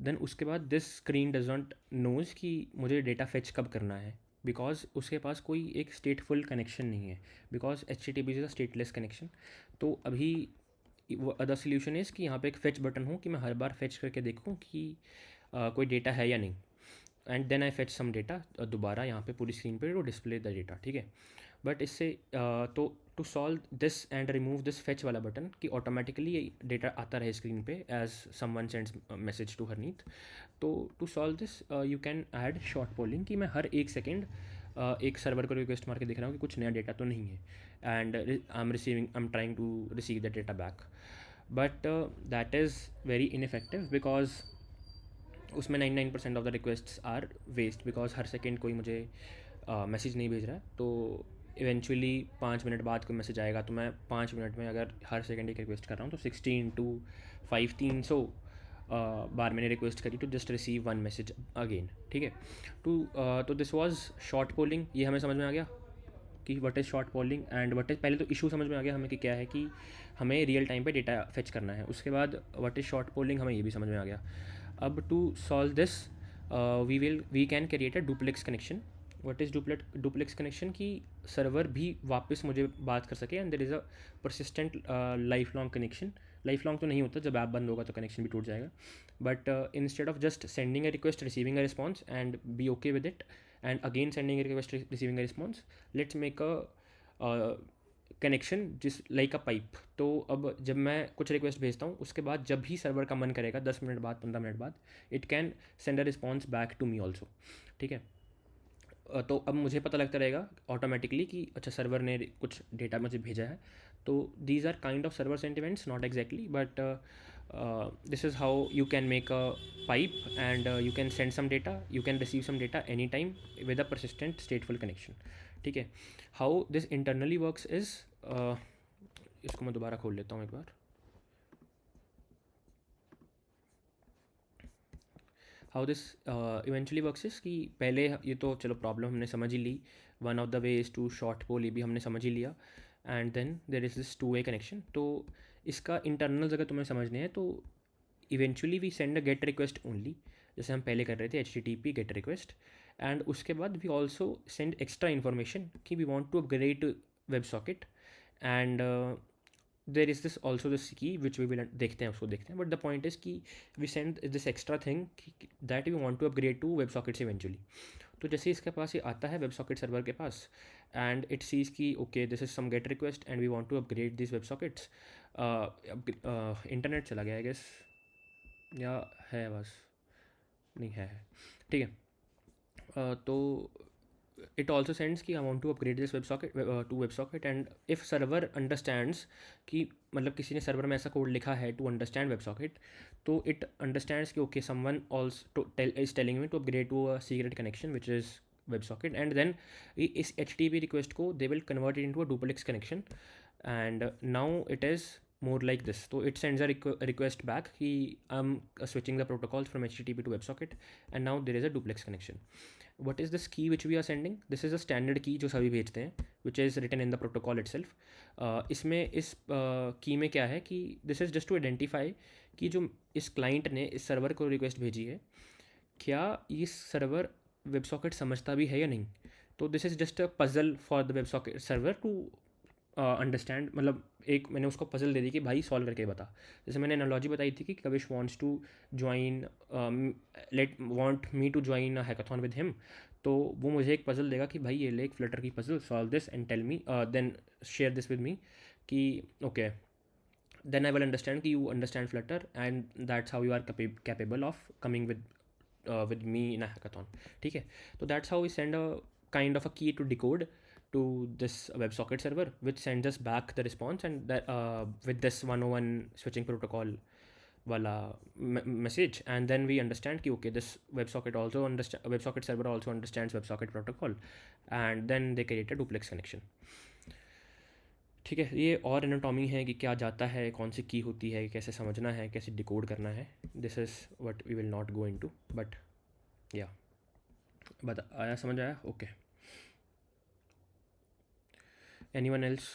then उसके बाद this screen does not knows कि मुझे डेटा फेच कब करना है, बिकॉज उसके पास कोई एक स्टेटफुल कनेक्शन नहीं है, because HTTP is a stateless connection. तो अभी अदर सोल्यूशन इज़ कि यहाँ पे एक फेच बटन हो कि मैं हर बार फेच करके देखूँ कि कोई डेटा है या नहीं. And then I fetch some data दोबारा यहाँ पे पूरी स्क्रीन पे, वो डिस्प्ले द डेटा, ठीक है. बट इससे तो to solve this and remove this fetch वाला बटन कि ऑटोमेटिकली ये डेटा आता रहे स्क्रीन पे as someone sends message to Harneet. तो to solve this you can add short polling कि मैं हर एक सेकेंड एक सर्वर को रिक्वेस्ट मार के देख रहा हूँ कि कुछ नया डेटा तो नहीं है, and I am trying to receive the data back. But that is very ineffective because उसमें 99% of the requests are waste, because हर सेकेंड कोई मुझे मैसेज नहीं भेज रहा है. तो इवेंचुअली 5 मिनट बाद कोई मैसेज आएगा, तो मैं 5 मिनट में अगर हर सेकेंड एक रिक्वेस्ट कर रहा हूँ तो 16 × 5 300 बार मैंने रिक्वेस्ट करी to just receive one message again, ठीक है. तो दिस वॉज शॉर्ट पोलिंग. ये हमें समझ में आ गया कि what is short polling and what is, पहले तो इशू समझ में आ गया हमें कि क्या है कि हमें रियल टाइम पे डेटा फेच करना है. उसके बाद व्हाट इज़ शॉर्ट पोलिंग हमें ये भी समझ में आ गया. अब to solve this we can create a duplex connection. What is duplex connection कि सर्वर भी वापस मुझे बात कर सके and there is a persistent lifelong connection. Lifelong तो नहीं होता, जब ऐप बंद होगा तो कनेक्शन भी टूट जाएगा. But instead of just sending a request receiving a response and be okay with it and again sending a request receiving a response, let's make a connection जिस लाइक अ पाइप. तो अब जब मैं कुछ request भेजता हूँ, उसके बाद जब भी सर्वर का मन करेगा 10 मिनट बाद 15 मिनट बाद, it can send a response back to me also, ठीक है. तो अब मुझे पता लगता रहेगा ऑटोमेटिकली कि अच्छा सर्वर ने कुछ डेटा मुझे भेजा है. तो these are kind of server sentiments, not exactly, but this is how you can make a pipe and you can send some data, you can receive some data any time with a persistent stateful connection, ठीक है. How this internally works is, इसको मैं दोबारा खोल लेता हूँ एक बार. How this eventually works is कि पहले ये तो चलो प्रॉब्लम हमने समझ ही ली. One of the way is to short poll, ये भी हमने समझ ही लिया. And then there is this two way connection. तो इसका इंटरनल अगर तुम्हें समझने हैं तो eventually we send a get request only, जैसे हम पहले कर रहे थे HTTP गेट रिक्वेस्ट. एंड उसके बाद we also send extra information कि we want to upgrade web socket. And there is this also this की विच वी विल देखते हैं, उसको देखते हैं. बट द पॉइंट इज़ कि we send this extra thing that we want to upgrade to web sockets eventually. तो जैसे इसके पास ये आता है वेब सॉकेट सर्वर के पास, एंड इट सीज की okay this is some get request and we want to upgrade this web sockets. Internet चला गया आई गेस, या है बस, नहीं है, ठीक है. तो it also sends कि I want to upgrade this WebSocket to WebSocket, and if server understands कि मतलब किसी ने सर्वर में ऐसा कोड लिखा है to understand WebSocket, तो it understands कि okay someone also is telling me to upgrade to a secret connection which is WebSocket, and then इस HTTP request को they will convert it into a duplex connection, and now it is more like this. So it sends a request back कि I'm switching the protocols from HTTP to WebSocket, and now there is a duplex connection. What is this key which we are sending? This is a standard key जो सभी भेजते हैं, which is written in the protocol itself. इसमें इस की में क्या है कि this is just to identify कि जो इस client ने इस सर्वर को रिक्वेस्ट भेजी है क्या इस सर्वर WebSocket समझता भी है या नहीं. तो this is just a puzzle for the WebSocket server to understand. मतलब एक मैंने उसको पजल दे दी कि भाई सॉल्व करके बता. जैसे मैंने एनालॉजी बताई थी कि Kavish wants to join want me to join a hackathon with him, तो वो मुझे एक पजल देगा कि भाई ये ले एक फ्लटर की puzzle, solve this and tell me, then share this with me कि okay, then I will understand कि you understand Flutter and that's how you are capable of coming with me in a hackathon. ठीक है, तो that's how we send a kind of a key to decode to this WebSocket server, which sends us back the response, and that with this 101 switching protocol wala message, and then we understand कि okay this WebSocket server also understands WebSocket protocol, and then they create a duplex connection. ठीक है, ये और anatomy है कि क्या जाता है, कौन सी की होती है, कैसे समझना है, कैसे डिकोड करना है. This is what we will not go into, but या आया, समझ आया. Okay, anyone else?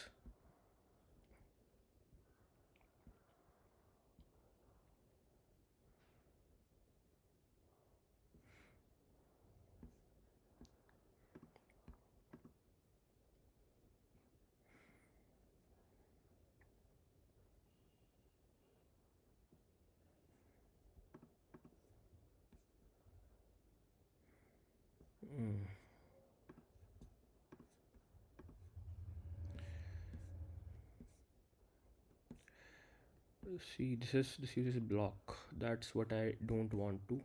See, this uses block. That's what I don't want to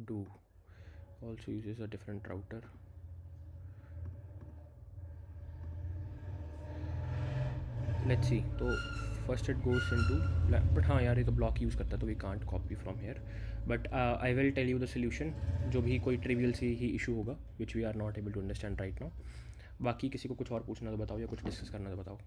do. Also uses a different router. Let's see. तो first it goes into, but हाँ यार ये तो block use करता है, तो we can't copy from here. But I will tell you the solution. जो भी कोई trivial सी ही issue होगा which we are not able to understand right now. बाकी किसी को कुछ और पूछना तो बताओ, या कुछ डिस्कस करना तो बताओ.